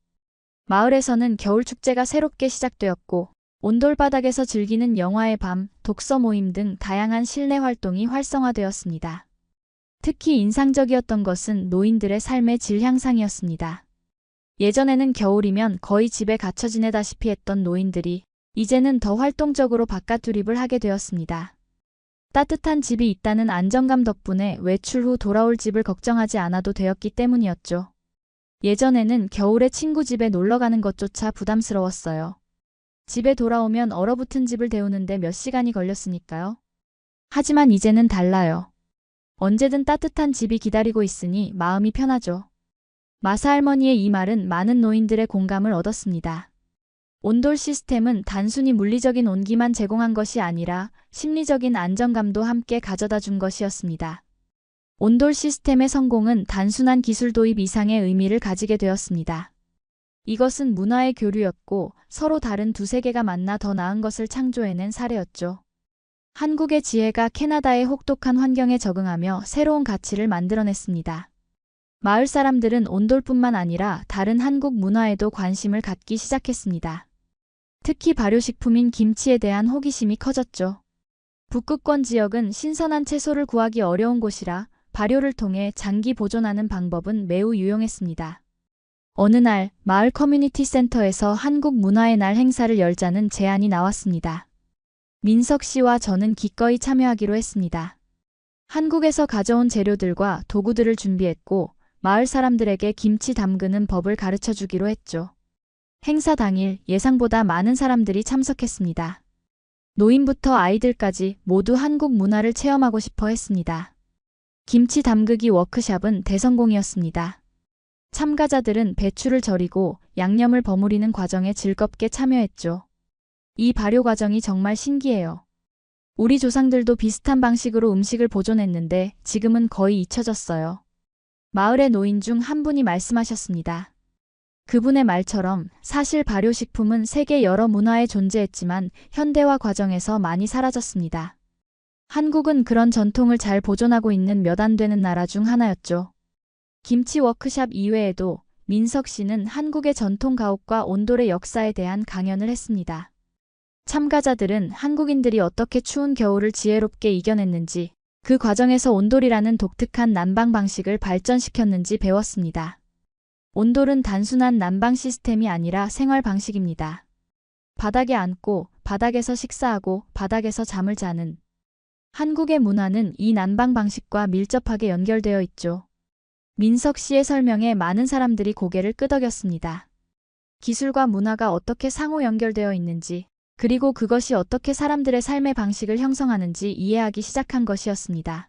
마을에서는 겨울 축제가 새롭게 시작되었고 온돌 바닥에서 즐기는 영화의 밤, 독서 모임 등 다양한 실내 활동이 활성화되었습니다. 특히 인상적이었던 것은 노인들의 삶의 질 향상이었습니다. 예전에는 겨울이면 거의 집에 갇혀 지내다시피 했던 노인들이 이제는 더 활동적으로 바깥 투립을 하게 되었습니다. 따뜻한 집이 있다는 안정감 덕분에 외출 후 돌아올 집을 걱정하지 않아도 되었기 때문이었죠. 예전에는 겨울에 친구 집에 놀러 가는 것조차 부담스러웠어요. 집에 돌아오면 얼어붙은 집을 데우는데 몇 시간이 걸렸으니까요. 하지만 이제는 달라요. 언제든 따뜻한 집이 기다리고 있으니 마음이 편하죠. 마사 할머니의 이 말은 많은 노인들의 공감을 얻었습니다. 온돌 시스템은 단순히 물리적인 온기만 제공한 것이 아니라 심리적인 안정감도 함께 가져다 준 것이었습니다. 온돌 시스템의 성공은 단순한 기술 도입 이상의 의미를 가지게 되었습니다. 이것은 문화의 교류였고 서로 다른 두 세계가 만나 더 나은 것을 창조해낸 사례였죠. 한국의 지혜가 캐나다의 혹독한 환경에 적응하며 새로운 가치를 만들어냈습니다. 마을 사람들은 온돌뿐만 아니라 다른 한국 문화에도 관심을 갖기 시작했습니다. 특히 발효식품인 김치에 대한 호기심이 커졌죠. 북극권 지역은 신선한 채소를 구하기 어려운 곳이라 발효를 통해 장기 보존하는 방법은 매우 유용했습니다. 어느 날 마을 커뮤니티 센터에서 한국 문화의 날 행사를 열자는 제안이 나왔습니다. 민석 씨와 저는 기꺼이 참여하기로 했습니다. 한국에서 가져온 재료들과 도구들을 준비했고 마을 사람들에게 김치 담그는 법을 가르쳐 주기로 했죠. 행사 당일 예상보다 많은 사람들이 참석했습니다. 노인부터 아이들까지 모두 한국 문화를 체험하고 싶어 했습니다. 김치 담그기 워크숍은 대성공이었습니다. 참가자들은 배추를 절이고 양념을 버무리는 과정에 즐겁게 참여했죠. 이 발효 과정이 정말 신기해요. 우리 조상들도 비슷한 방식으로 음식을 보존했는데 지금은 거의 잊혀졌어요. 마을의 노인 중 한 분이 말씀하셨습니다. 그분의 말처럼 사실 발효식품은 세계 여러 문화에 존재했지만 현대화 과정에서 많이 사라졌습니다. 한국은 그런 전통을 잘 보존하고 있는 몇 안 되는 나라 중 하나였죠. 김치 워크숍 이외에도 민석 씨는 한국의 전통 가옥과 온돌의 역사에 대한 강연을 했습니다. 참가자들은 한국인들이 어떻게 추운 겨울을 지혜롭게 이겨냈는지, 그 과정에서 온돌이라는 독특한 난방 방식을 발전시켰는지 배웠습니다. 온돌은 단순한 난방 시스템이 아니라 생활 방식입니다. 바닥에 앉고, 바닥에서 식사하고, 바닥에서 잠을 자는 한국의 문화는 이 난방 방식과 밀접하게 연결되어 있죠. 민석 씨의 설명에 많은 사람들이 고개를 끄덕였습니다. 기술과 문화가 어떻게 상호 연결되어 있는지, 그리고 그것이 어떻게 사람들의 삶의 방식을 형성하는지 이해하기 시작한 것이었습니다.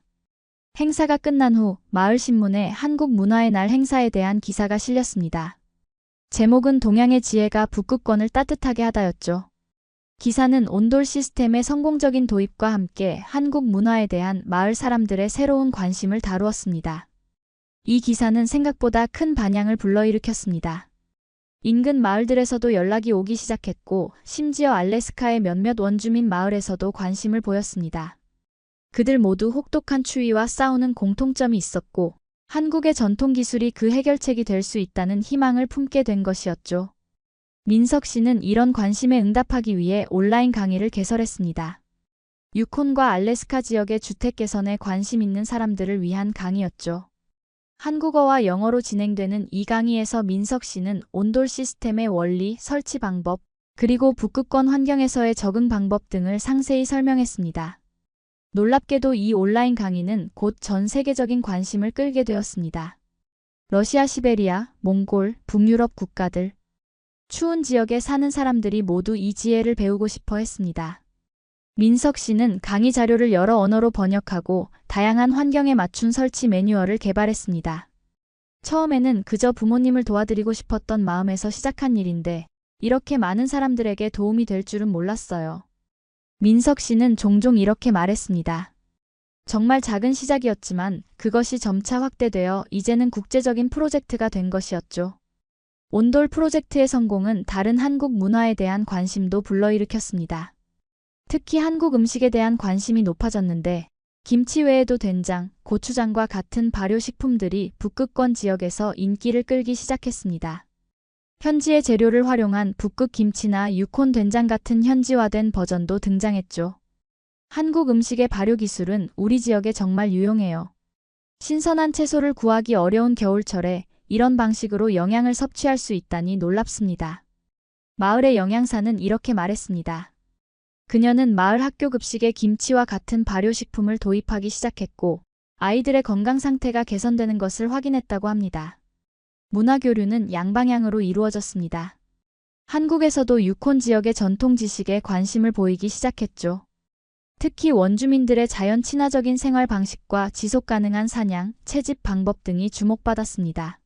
행사가 끝난 후 마을신문에 한국 문화의 날 행사에 대한 기사가 실렸습니다. 제목은 동양의 지혜가 북극권을 따뜻하게 하다였죠. 기사는 온돌 시스템의 성공적인 도입과 함께 한국 문화에 대한 마을 사람들의 새로운 관심을 다루었습니다. 이 기사는 생각보다 큰 반향을 불러일으켰습니다. 인근 마을들에서도 연락이 오기 시작했고 심지어 알래스카의 몇몇 원주민 마을에서도 관심을 보였습니다. 그들 모두 혹독한 추위와 싸우는 공통점이 있었고 한국의 전통 기술이 그 해결책이 될 수 있다는 희망을 품게 된 것이었죠. 민석 씨는 이런 관심에 응답하기 위해 온라인 강의를 개설했습니다. 유콘과 알래스카 지역의 주택 개선에 관심 있는 사람들을 위한 강의였죠. 한국어와 영어로 진행되는 이 강의에서 민석 씨는 온돌 시스템의 원리, 설치 방법, 그리고 북극권 환경에서의 적응 방법 등을 상세히 설명했습니다. 놀랍게도 이 온라인 강의는 곧 전 세계적인 관심을 끌게 되었습니다. 러시아, 시베리아, 몽골, 북유럽 국가들, 추운 지역에 사는 사람들이 모두 이 지혜를 배우고 싶어 했습니다. 민석 씨는 강의 자료를 여러 언어로 번역하고 다양한 환경에 맞춘 설치 매뉴얼을 개발했습니다. 처음에는 그저 부모님을 도와드리고 싶었던 마음에서 시작한 일인데 이렇게 많은 사람들에게 도움이 될 줄은 몰랐어요. 민석 씨는 종종 이렇게 말했습니다. 정말 작은 시작이었지만 그것이 점차 확대되어 이제는 국제적인 프로젝트가 된 것이었죠. 온돌 프로젝트의 성공은 다른 한국 문화에 대한 관심도 불러일으켰습니다. 특히 한국 음식에 대한 관심이 높아졌는데 김치 외에도 된장, 고추장과 같은 발효식품들이 북극권 지역에서 인기를 끌기 시작했습니다. 현지의 재료를 활용한 북극 김치나 유콘 된장 같은 현지화된 버전도 등장했죠. 한국 음식의 발효 기술은 우리 지역에 정말 유용해요. 신선한 채소를 구하기 어려운 겨울철에 이런 방식으로 영양을 섭취할 수 있다니 놀랍습니다. 마을의 영양사는 이렇게 말했습니다. 그녀는 마을 학교 급식에 김치와 같은 발효식품을 도입하기 시작했고 아이들의 건강 상태가 개선되는 것을 확인했다고 합니다. 문화교류는 양방향으로 이루어졌습니다. 한국에서도 유콘 지역의 전통 지식에 관심을 보이기 시작했죠. 특히 원주민들의 자연 친화적인 생활 방식과 지속 가능한 사냥, 채집 방법 등이 주목받았습니다.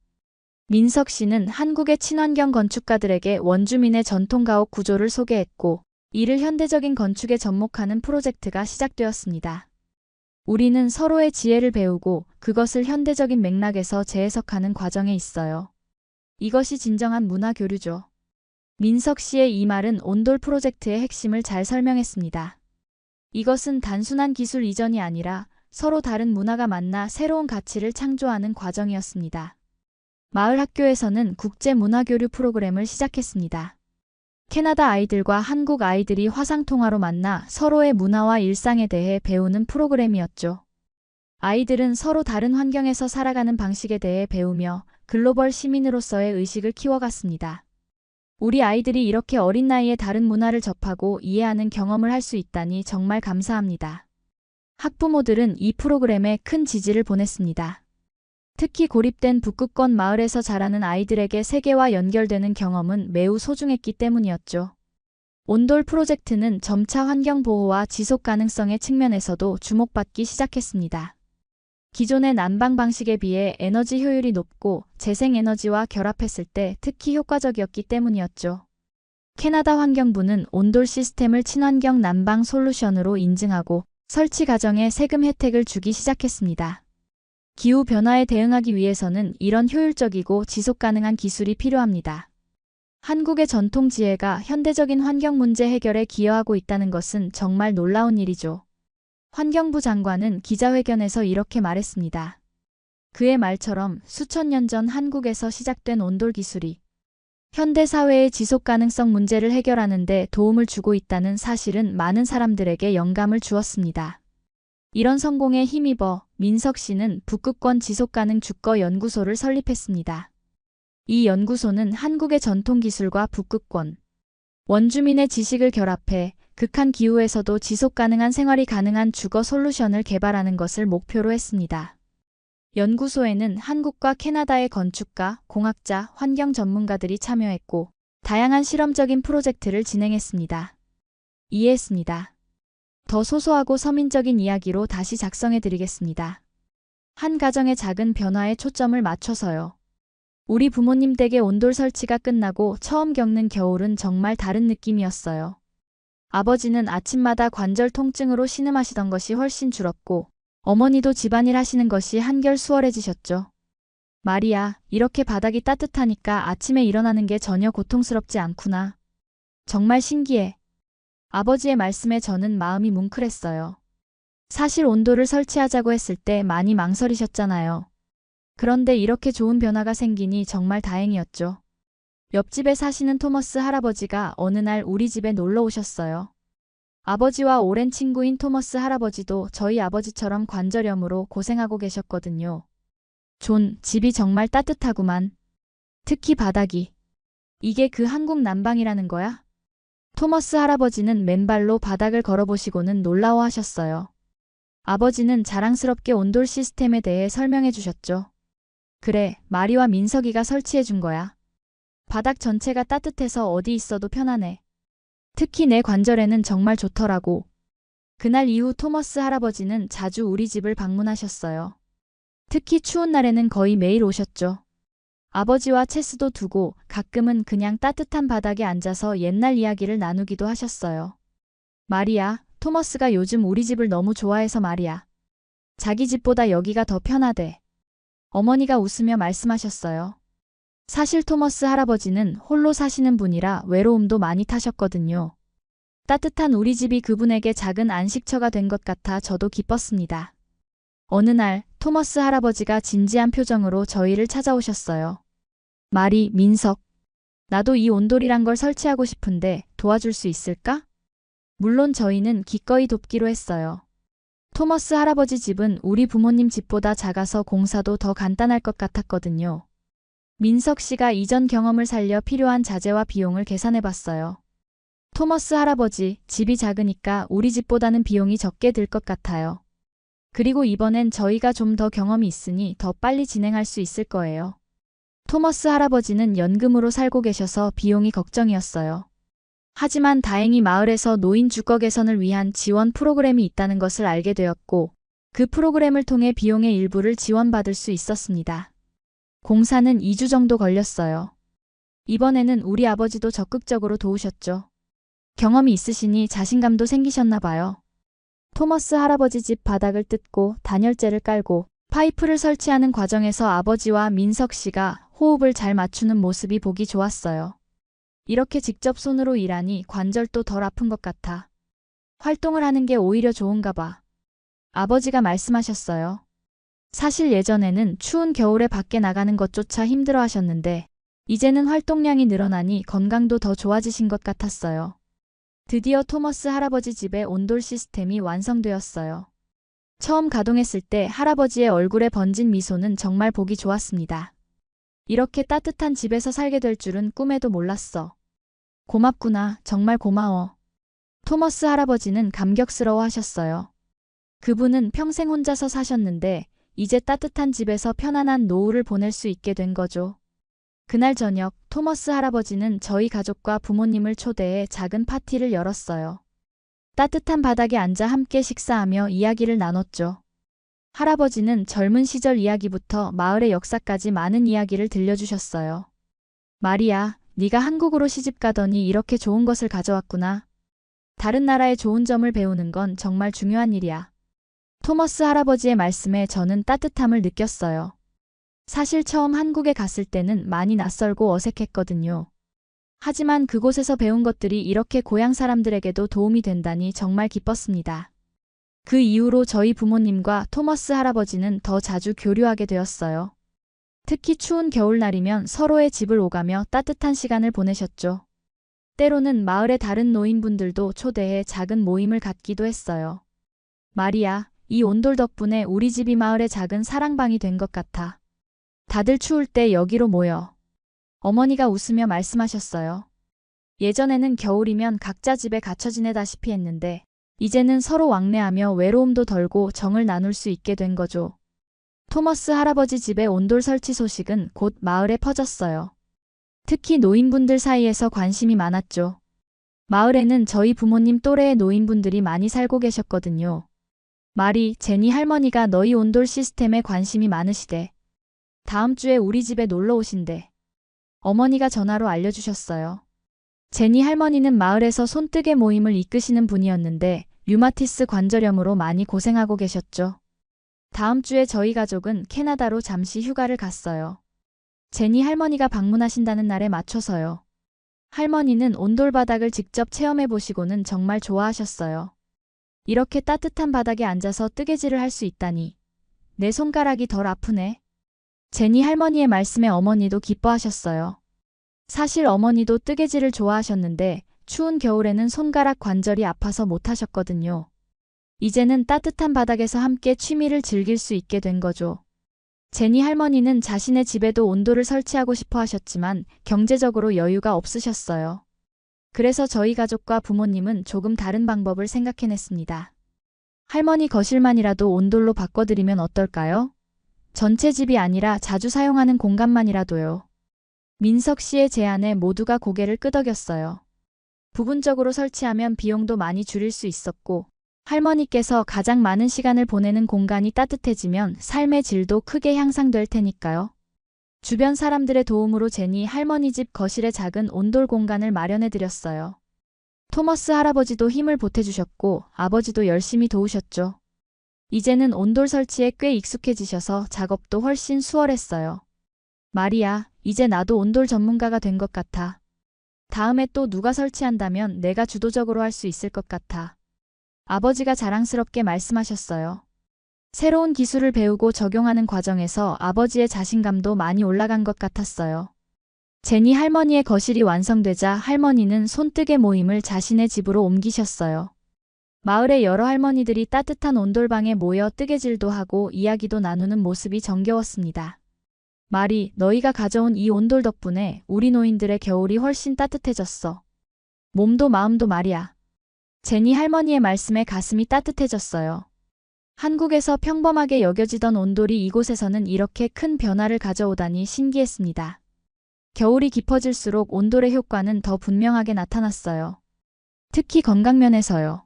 민석 씨는 한국의 친환경 건축가들에게 원주민의 전통 가옥 구조를 소개했고 이를 현대적인 건축에 접목하는 프로젝트가 시작되었습니다. 우리는 서로의 지혜를 배우고 그것을 현대적인 맥락에서 재해석하는 과정에 있어요. 이것이 진정한 문화 교류죠. 민석 씨의 이 말은 온돌 프로젝트의 핵심을 잘 설명했습니다. 이것은 단순한 기술 이전이 아니라 서로 다른 문화가 만나 새로운 가치를 창조하는 과정이었습니다. 마을 학교에서는 국제 문화 교류 프로그램을 시작했습니다. 캐나다 아이들과 한국 아이들이 화상통화로 만나 서로의 문화와 일상에 대해 배우는 프로그램이었죠. 아이들은 서로 다른 환경에서 살아가는 방식에 대해 배우며 글로벌 시민으로서의 의식을 키워갔습니다. 우리 아이들이 이렇게 어린 나이에 다른 문화를 접하고 이해하는 경험을 할 수 있다니 정말 감사합니다. 학부모들은 이 프로그램에 큰 지지를 보냈습니다. 특히 고립된 북극권 마을에서 자라는 아이들에게 세계와 연결되는 경험은 매우 소중했기 때문이었죠. 온돌 프로젝트는 점차 환경 보호와 지속 가능성의 측면에서도 주목받기 시작했습니다. 기존의 난방 방식에 비해 에너지 효율이 높고 재생에너지와 결합했을 때 특히 효과적이었기 때문이었죠. 캐나다 환경부는 온돌 시스템을 친환경 난방 솔루션으로 인증하고 설치 과정에 세금 혜택을 주기 시작했습니다. 기후변화에 대응하기 위해서는 이런 효율적이고 지속가능한 기술이 필요합니다. 한국의 전통 지혜가 현대적인 환경 문제 해결에 기여하고 있다는 것은 정말 놀라운 일이죠. 환경부 장관은 기자회견에서 이렇게 말했습니다. 그의 말처럼 수천 년 전 한국에서 시작된 온돌 기술이 현대 사회의 지속 가능성 문제를 해결하는 데 도움을 주고 있다는 사실은 많은 사람들에게 영감을 주었습니다. 이런 성공에 힘입어 민석 씨는 북극권 지속가능 주거 연구소를 설립했습니다. 이 연구소는 한국의 전통 기술과 북극권 원주민의 지식을 결합해 극한 기후에서도 지속가능한 생활이 가능한 주거 솔루션을 개발하는 것을 목표로 했습니다. 연구소에는 한국과 캐나다의 건축가, 공학자, 환경 전문가들이 참여했고 다양한 실험적인 프로젝트를 진행했습니다. 이해했습니다. 더 소소하고 서민적인 이야기로 다시 작성해 드리겠습니다. 한 가정의 작은 변화에 초점을 맞춰서요. 우리 부모님 댁의 온돌 설치가 끝나고 처음 겪는 겨울은 정말 다른 느낌이었어요. 아버지는 아침마다 관절 통증으로 신음하시던 것이 훨씬 줄었고, 어머니도 집안일 하시는 것이 한결 수월해지셨죠. 마리아, 이렇게 바닥이 따뜻하니까 아침에 일어나는 게 전혀 고통스럽지 않구나. 정말 신기해. 아버지의 말씀에 저는 마음이 뭉클했어요. 사실 온돌을 설치하자고 했을 때 많이 망설이셨잖아요. 그런데 이렇게 좋은 변화가 생기니 정말 다행이었죠. 옆집에 사시는 토머스 할아버지가 어느 날 우리 집에 놀러 오셨어요. 아버지와 오랜 친구인 토머스 할아버지도 저희 아버지처럼 관절염으로 고생하고 계셨거든요. 존, 집이 정말 따뜻하구만. 특히 바닥이. 이게 그 한국 난방이라는 거야? 토머스 할아버지는 맨발로 바닥을 걸어보시고는 놀라워하셨어요. 아버지는 자랑스럽게 온돌 시스템에 대해 설명해 주셨죠. 그래, 마리와 민석이가 설치해 준 거야. 바닥 전체가 따뜻해서 어디 있어도 편하네. 특히 내 관절에는 정말 좋더라고. 그날 이후 토머스 할아버지는 자주 우리 집을 방문하셨어요. 특히 추운 날에는 거의 매일 오셨죠. 아버지와 체스도 두고 가끔은 그냥 따뜻한 바닥에 앉아서 옛날 이야기를 나누기도 하셨어요. 마리아, 토머스가 요즘 우리 집을 너무 좋아해서 말이야. 자기 집보다 여기가 더 편하대. 어머니가 웃으며 말씀하셨어요. 사실 토머스 할아버지는 홀로 사시는 분이라 외로움도 많이 타셨거든요. 따뜻한 우리 집이 그분에게 작은 안식처가 된 것 같아 저도 기뻤습니다. 어느 날 토머스 할아버지가 진지한 표정으로 저희를 찾아오셨어요. 마리, 민석, 나도 이 온돌이란 걸 설치하고 싶은데 도와줄 수 있을까? 물론 저희는 기꺼이 돕기로 했어요. 토머스 할아버지 집은 우리 부모님 집보다 작아서 공사도 더 간단할 것 같았거든요. 민석 씨가 이전 경험을 살려 필요한 자재와 비용을 계산해 봤어요. 토머스 할아버지, 집이 작으니까 우리 집보다는 비용이 적게 들 것 같아요. 그리고 이번엔 저희가 좀 더 경험이 있으니 더 빨리 진행할 수 있을 거예요. 토머스 할아버지는 연금으로 살고 계셔서 비용이 걱정이었어요. 하지만 다행히 마을에서 노인 주거 개선을 위한 지원 프로그램이 있다는 것을 알게 되었고, 그 프로그램을 통해 비용의 일부를 지원받을 수 있었습니다. 공사는 2주 정도 걸렸어요. 이번에는 우리 아버지도 적극적으로 도우셨죠. 경험이 있으시니 자신감도 생기셨나 봐요. 토머스 할아버지 집 바닥을 뜯고 단열재를 깔고 파이프를 설치하는 과정에서 아버지와 민석 씨가 호흡을 잘 맞추는 모습이 보기 좋았어요. 이렇게 직접 손으로 일하니 관절도 덜 아픈 것 같아. 활동을 하는 게 오히려 좋은가 봐. 아버지가 말씀하셨어요. 사실 예전에는 추운 겨울에 밖에 나가는 것조차 힘들어 하셨는데 이제는 활동량이 늘어나니 건강도 더 좋아지신 것 같았어요. 드디어 토머스 할아버지 집의 온돌 시스템이 완성되었어요. 처음 가동했을 때 할아버지의 얼굴에 번진 미소는 정말 보기 좋았습니다. 이렇게 따뜻한 집에서 살게 될 줄은 꿈에도 몰랐어. 고맙구나, 정말 고마워. 토머스 할아버지는 감격스러워 하셨어요. 그분은 평생 혼자서 사셨는데 이제 따뜻한 집에서 편안한 노후를 보낼 수 있게 된 거죠. 그날 저녁 토머스 할아버지는 저희 가족과 부모님을 초대해 작은 파티를 열었어요. 따뜻한 바닥에 앉아 함께 식사하며 이야기를 나눴죠. 할아버지는 젊은 시절 이야기부터 마을의 역사까지 많은 이야기를 들려주셨어요. 마리아, 네가 한국으로 시집 가더니 이렇게 좋은 것을 가져왔구나. 다른 나라의 좋은 점을 배우는 건 정말 중요한 일이야. 토머스 할아버지의 말씀에 저는 따뜻함을 느꼈어요. 사실 처음 한국에 갔을 때는 많이 낯설고 어색했거든요. 하지만 그곳에서 배운 것들이 이렇게 고향 사람들에게도 도움이 된다니 정말 기뻤습니다. 그 이후로 저희 부모님과 토머스 할아버지는 더 자주 교류하게 되었어요. 특히 추운 겨울날이면 서로의 집을 오가며 따뜻한 시간을 보내셨죠. 때로는 마을의 다른 노인분들도 초대해 작은 모임을 갖기도 했어요. 마리아, 이 온돌 덕분에 우리 집이 마을의 작은 사랑방이 된 것 같아. 다들 추울 때 여기로 모여. 어머니가 웃으며 말씀하셨어요. 예전에는 겨울이면 각자 집에 갇혀 지내다시피 했는데 이제는 서로 왕래하며 외로움도 덜고 정을 나눌 수 있게 된 거죠. 토머스 할아버지 집의 온돌 설치 소식은 곧 마을에 퍼졌어요. 특히 노인분들 사이에서 관심이 많았죠. 마을에는 저희 부모님 또래의 노인분들이 많이 살고 계셨거든요. 말이 제니 할머니가 너희 온돌 시스템에 관심이 많으시대. 다음 주에 우리 집에 놀러 오신대. 어머니가 전화로 알려주셨어요. 제니 할머니는 마을에서 손뜨개 모임을 이끄시는 분이었는데 류마티스 관절염으로 많이 고생하고 계셨죠. 다음 주에 저희 가족은 캐나다로 잠시 휴가를 갔어요. 제니 할머니가 방문하신다는 날에 맞춰서요. 할머니는 온돌 바닥을 직접 체험해 보시고는 정말 좋아하셨어요. 이렇게 따뜻한 바닥에 앉아서 뜨개질을 할 수 있다니. 내 손가락이 덜 아프네. 제니 할머니의 말씀에 어머니도 기뻐하셨어요. 사실 어머니도 뜨개질을 좋아하셨는데 추운 겨울에는 손가락 관절이 아파서 못하셨거든요. 이제는 따뜻한 바닥에서 함께 취미를 즐길 수 있게 된 거죠. 제니 할머니는 자신의 집에도 온돌을 설치하고 싶어 하셨지만 경제적으로 여유가 없으셨어요. 그래서 저희 가족과 부모님은 조금 다른 방법을 생각해냈습니다. 할머니 거실만이라도 온돌로 바꿔드리면 어떨까요? 전체 집이 아니라 자주 사용하는 공간만이라도요. 민석 씨의 제안에 모두가 고개를 끄덕였어요. 부분적으로 설치하면 비용도 많이 줄일 수 있었고, 할머니께서 가장 많은 시간을 보내는 공간이 따뜻해지면 삶의 질도 크게 향상될 테니까요. 주변 사람들의 도움으로 제니 할머니 집 거실에 작은 온돌 공간을 마련해드렸어요. 토머스 할아버지도 힘을 보태주셨고 아버지도 열심히 도우셨죠. 이제는 온돌 설치에 꽤 익숙해지셔서 작업도 훨씬 수월했어요. 마리아, 이제 나도 온돌 전문가가 된 것 같아. 다음에 또 누가 설치한다면 내가 주도적으로 할 수 있을 것 같아. 아버지가 자랑스럽게 말씀하셨어요. 새로운 기술을 배우고 적용하는 과정에서 아버지의 자신감도 많이 올라간 것 같았어요. 제니 할머니의 거실이 완성되자 할머니는 손뜨개 모임을 자신의 집으로 옮기셨어요. 마을의 여러 할머니들이 따뜻한 온돌방에 모여 뜨개질도 하고 이야기도 나누는 모습이 정겨웠습니다. 마리, 너희가 가져온 이 온돌 덕분에 우리 노인들의 겨울이 훨씬 따뜻해졌어. 몸도 마음도 말이야. 제니 할머니의 말씀에 가슴이 따뜻해졌어요. 한국에서 평범하게 여겨지던 온돌이 이곳에서는 이렇게 큰 변화를 가져오다니 신기했습니다. 겨울이 깊어질수록 온돌의 효과는 더 분명하게 나타났어요. 특히 건강면에서요.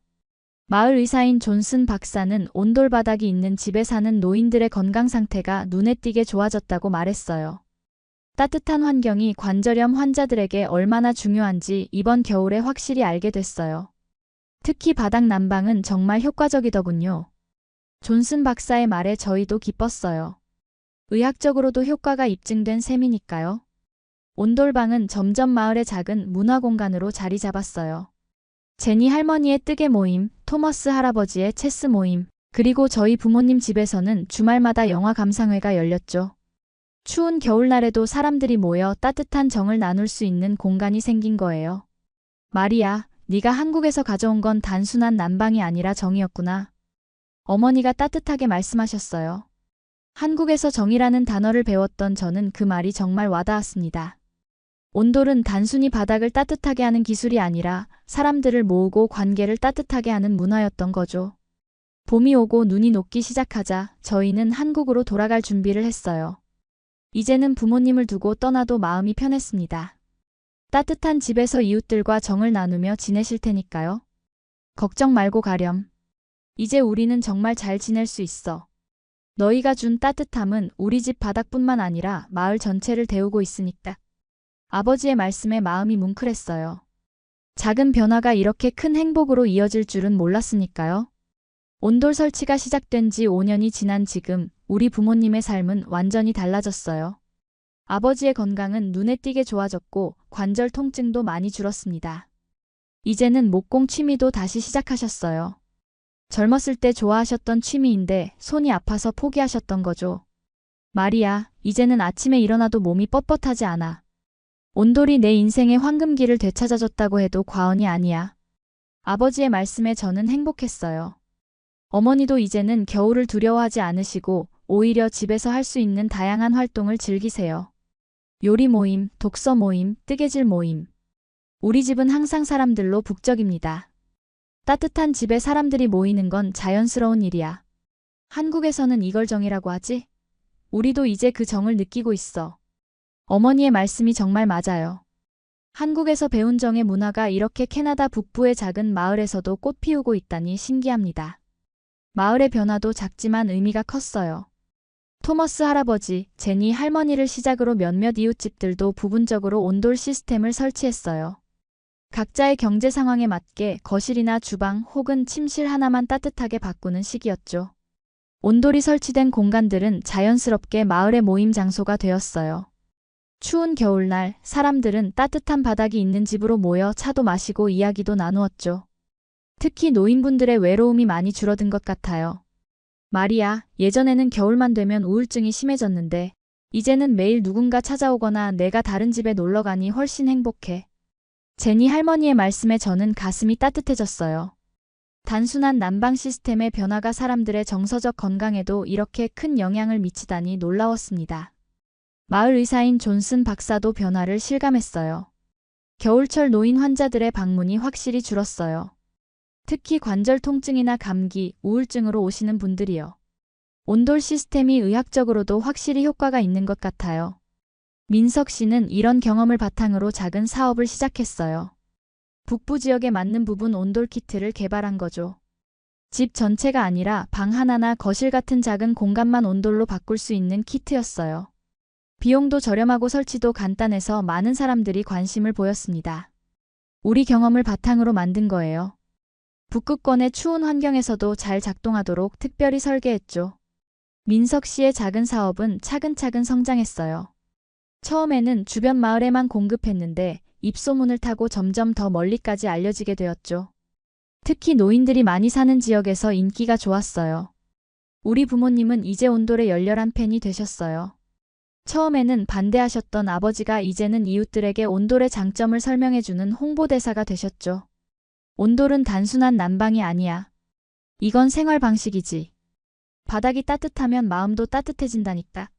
마을 의사인 존슨 박사는 온돌 바닥이 있는 집에 사는 노인들의 건강 상태가 눈에 띄게 좋아졌다고 말했어요. 따뜻한 환경이 관절염 환자들에게 얼마나 중요한지 이번 겨울에 확실히 알게 됐어요. 특히 바닥 난방은 정말 효과적이더군요. 존슨 박사의 말에 저희도 기뻤어요. 의학적으로도 효과가 입증된 셈이니까요. 온돌방은 점점 마을의 작은 문화공간으로 자리 잡았어요. 제니 할머니의 뜨개 모임, 토머스 할아버지의 체스 모임, 그리고 저희 부모님 집에서는 주말마다 영화 감상회가 열렸죠. 추운 겨울날에도 사람들이 모여 따뜻한 정을 나눌 수 있는 공간이 생긴 거예요. 마리아, 네가 한국에서 가져온 건 단순한 난방이 아니라 정이었구나. 어머니가 따뜻하게 말씀하셨어요. 한국에서 정이라는 단어를 배웠던 저는 그 말이 정말 와닿았습니다. 온돌은 단순히 바닥을 따뜻하게 하는 기술이 아니라 사람들을 모으고 관계를 따뜻하게 하는 문화였던 거죠. 봄이 오고 눈이 녹기 시작하자 저희는 한국으로 돌아갈 준비를 했어요. 이제는 부모님을 두고 떠나도 마음이 편했습니다. 따뜻한 집에서 이웃들과 정을 나누며 지내실 테니까요. 걱정 말고 가렴. 이제 우리는 정말 잘 지낼 수 있어. 너희가 준 따뜻함은 우리 집 바닥뿐만 아니라 마을 전체를 데우고 있으니까. 아버지의 말씀에 마음이 뭉클했어요. 작은 변화가 이렇게 큰 행복으로 이어질 줄은 몰랐으니까요. 온돌 설치가 시작된 지 5년이 지난 지금 우리 부모님의 삶은 완전히 달라졌어요. 아버지의 건강은 눈에 띄게 좋아졌고 관절 통증도 많이 줄었습니다. 이제는 목공 취미도 다시 시작하셨어요. 젊었을 때 좋아하셨던 취미인데 손이 아파서 포기하셨던 거죠. 마리아, 이제는 아침에 일어나도 몸이 뻣뻣하지 않아. 온돌이 내 인생의 황금기를 되찾아줬다고 해도 과언이 아니야. 아버지의 말씀에 저는 행복했어요. 어머니도 이제는 겨울을 두려워하지 않으시고 오히려 집에서 할 수 있는 다양한 활동을 즐기세요. 요리 모임, 독서 모임, 뜨개질 모임. 우리 집은 항상 사람들로 북적입니다. 따뜻한 집에 사람들이 모이는 건 자연스러운 일이야. 한국에서는 이걸 정이라고 하지? 우리도 이제 그 정을 느끼고 있어. 어머니의 말씀이 정말 맞아요. 한국에서 배운 정의 문화가 이렇게 캐나다 북부의 작은 마을에서도 꽃 피우고 있다니 신기합니다. 마을의 변화도 작지만 의미가 컸어요. 토머스 할아버지, 제니 할머니를 시작으로 몇몇 이웃집들도 부분적으로 온돌 시스템을 설치했어요. 각자의 경제 상황에 맞게 거실이나 주방 혹은 침실 하나만 따뜻하게 바꾸는 시기였죠. 온돌이 설치된 공간들은 자연스럽게 마을의 모임 장소가 되었어요. 추운 겨울날 사람들은 따뜻한 바닥이 있는 집으로 모여 차도 마시고 이야기도 나누었죠. 특히 노인분들의 외로움이 많이 줄어든 것 같아요. 마리아, 예전에는 겨울만 되면 우울증이 심해졌는데 이제는 매일 누군가 찾아오거나 내가 다른 집에 놀러 가니 훨씬 행복해. 제니 할머니의 말씀에 저는 가슴이 따뜻해졌어요. 단순한 난방 시스템의 변화가 사람들의 정서적 건강에도 이렇게 큰 영향을 미치다니 놀라웠습니다. 마을 의사인 존슨 박사도 변화를 실감했어요. 겨울철 노인 환자들의 방문이 확실히 줄었어요. 특히 관절 통증이나 감기, 우울증으로 오시는 분들이요. 온돌 시스템이 의학적으로도 확실히 효과가 있는 것 같아요. 민석 씨는 이런 경험을 바탕으로 작은 사업을 시작했어요. 북부 지역에 맞는 부분 온돌 키트를 개발한 거죠. 집 전체가 아니라 방 하나나 거실 같은 작은 공간만 온돌로 바꿀 수 있는 키트였어요. 비용도 저렴하고 설치도 간단해서 많은 사람들이 관심을 보였습니다. 우리 경험을 바탕으로 만든 거예요. 북극권의 추운 환경에서도 잘 작동하도록 특별히 설계했죠. 민석 씨의 작은 사업은 차근차근 성장했어요. 처음에는 주변 마을에만 공급했는데 입소문을 타고 점점 더 멀리까지 알려지게 되었죠. 특히 노인들이 많이 사는 지역에서 인기가 좋았어요. 우리 부모님은 이제 온돌의 열렬한 팬이 되셨어요. 처음에는 반대하셨던 아버지가 이제는 이웃들에게 온돌의 장점을 설명해주는 홍보대사가 되셨죠. 온돌은 단순한 난방이 아니야. 이건 생활 방식이지. 바닥이 따뜻하면 마음도 따뜻해진다니까.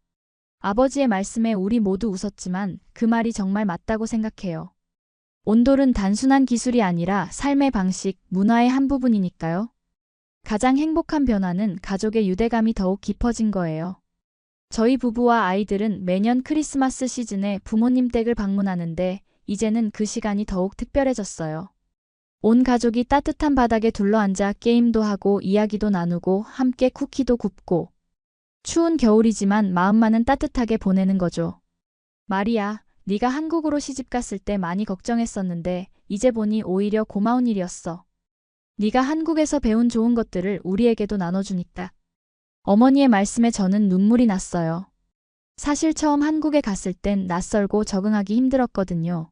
아버지의 말씀에 우리 모두 웃었지만 그 말이 정말 맞다고 생각해요. 온돌은 단순한 기술이 아니라 삶의 방식, 문화의 한 부분이니까요. 가장 행복한 변화는 가족의 유대감이 더욱 깊어진 거예요. 저희 부부와 아이들은 매년 크리스마스 시즌에 부모님 댁을 방문하는데 이제는 그 시간이 더욱 특별해졌어요. 온 가족이 따뜻한 바닥에 둘러앉아 게임도 하고 이야기도 나누고 함께 쿠키도 굽고 추운 겨울이지만 마음만은 따뜻하게 보내는 거죠. 마리아, 네가 한국으로 시집갔을 때 많이 걱정했었는데 이제 보니 오히려 고마운 일이었어. 네가 한국에서 배운 좋은 것들을 우리에게도 나눠주니까. 어머니의 말씀에 저는 눈물이 났어요. 사실 처음 한국에 갔을 땐 낯설고 적응하기 힘들었거든요.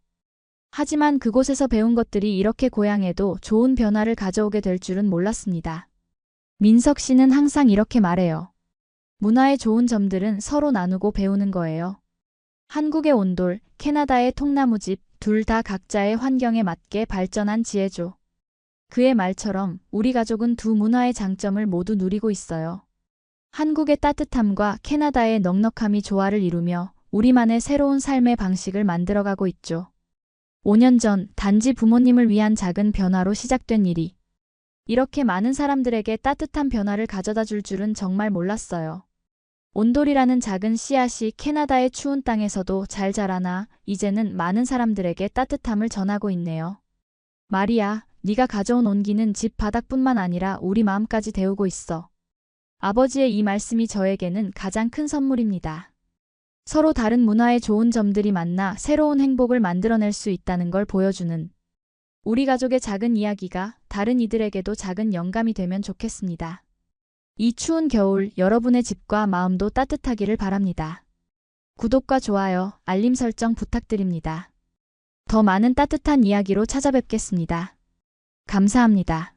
하지만 그곳에서 배운 것들이 이렇게 고향에도 좋은 변화를 가져오게 될 줄은 몰랐습니다. 민석 씨는 항상 이렇게 말해요. 문화의 좋은 점들은 서로 나누고 배우는 거예요. 한국의 온돌, 캐나다의 통나무집, 둘 다 각자의 환경에 맞게 발전한 지혜죠. 그의 말처럼 우리 가족은 두 문화의 장점을 모두 누리고 있어요. 한국의 따뜻함과 캐나다의 넉넉함이 조화를 이루며 우리만의 새로운 삶의 방식을 만들어가고 있죠. 5년 전 단지 부모님을 위한 작은 변화로 시작된 일이 이렇게 많은 사람들에게 따뜻한 변화를 가져다 줄 줄은 정말 몰랐어요. 온돌이라는 작은 씨앗이 캐나다의 추운 땅에서도 잘 자라나 이제는 많은 사람들에게 따뜻함을 전하고 있네요. 마리아, 네가 가져온 온기는 집 바닥뿐만 아니라 우리 마음까지 데우고 있어. 아버지의 이 말씀이 저에게는 가장 큰 선물입니다. 서로 다른 문화의 좋은 점들이 만나 새로운 행복을 만들어낼 수 있다는 걸 보여주는 우리 가족의 작은 이야기가 다른 이들에게도 작은 영감이 되면 좋겠습니다. 이 추운 겨울 여러분의 집과 마음도 따뜻하기를 바랍니다. 구독과 좋아요, 알림 설정 부탁드립니다. 더 많은 따뜻한 이야기로 찾아뵙겠습니다. 감사합니다.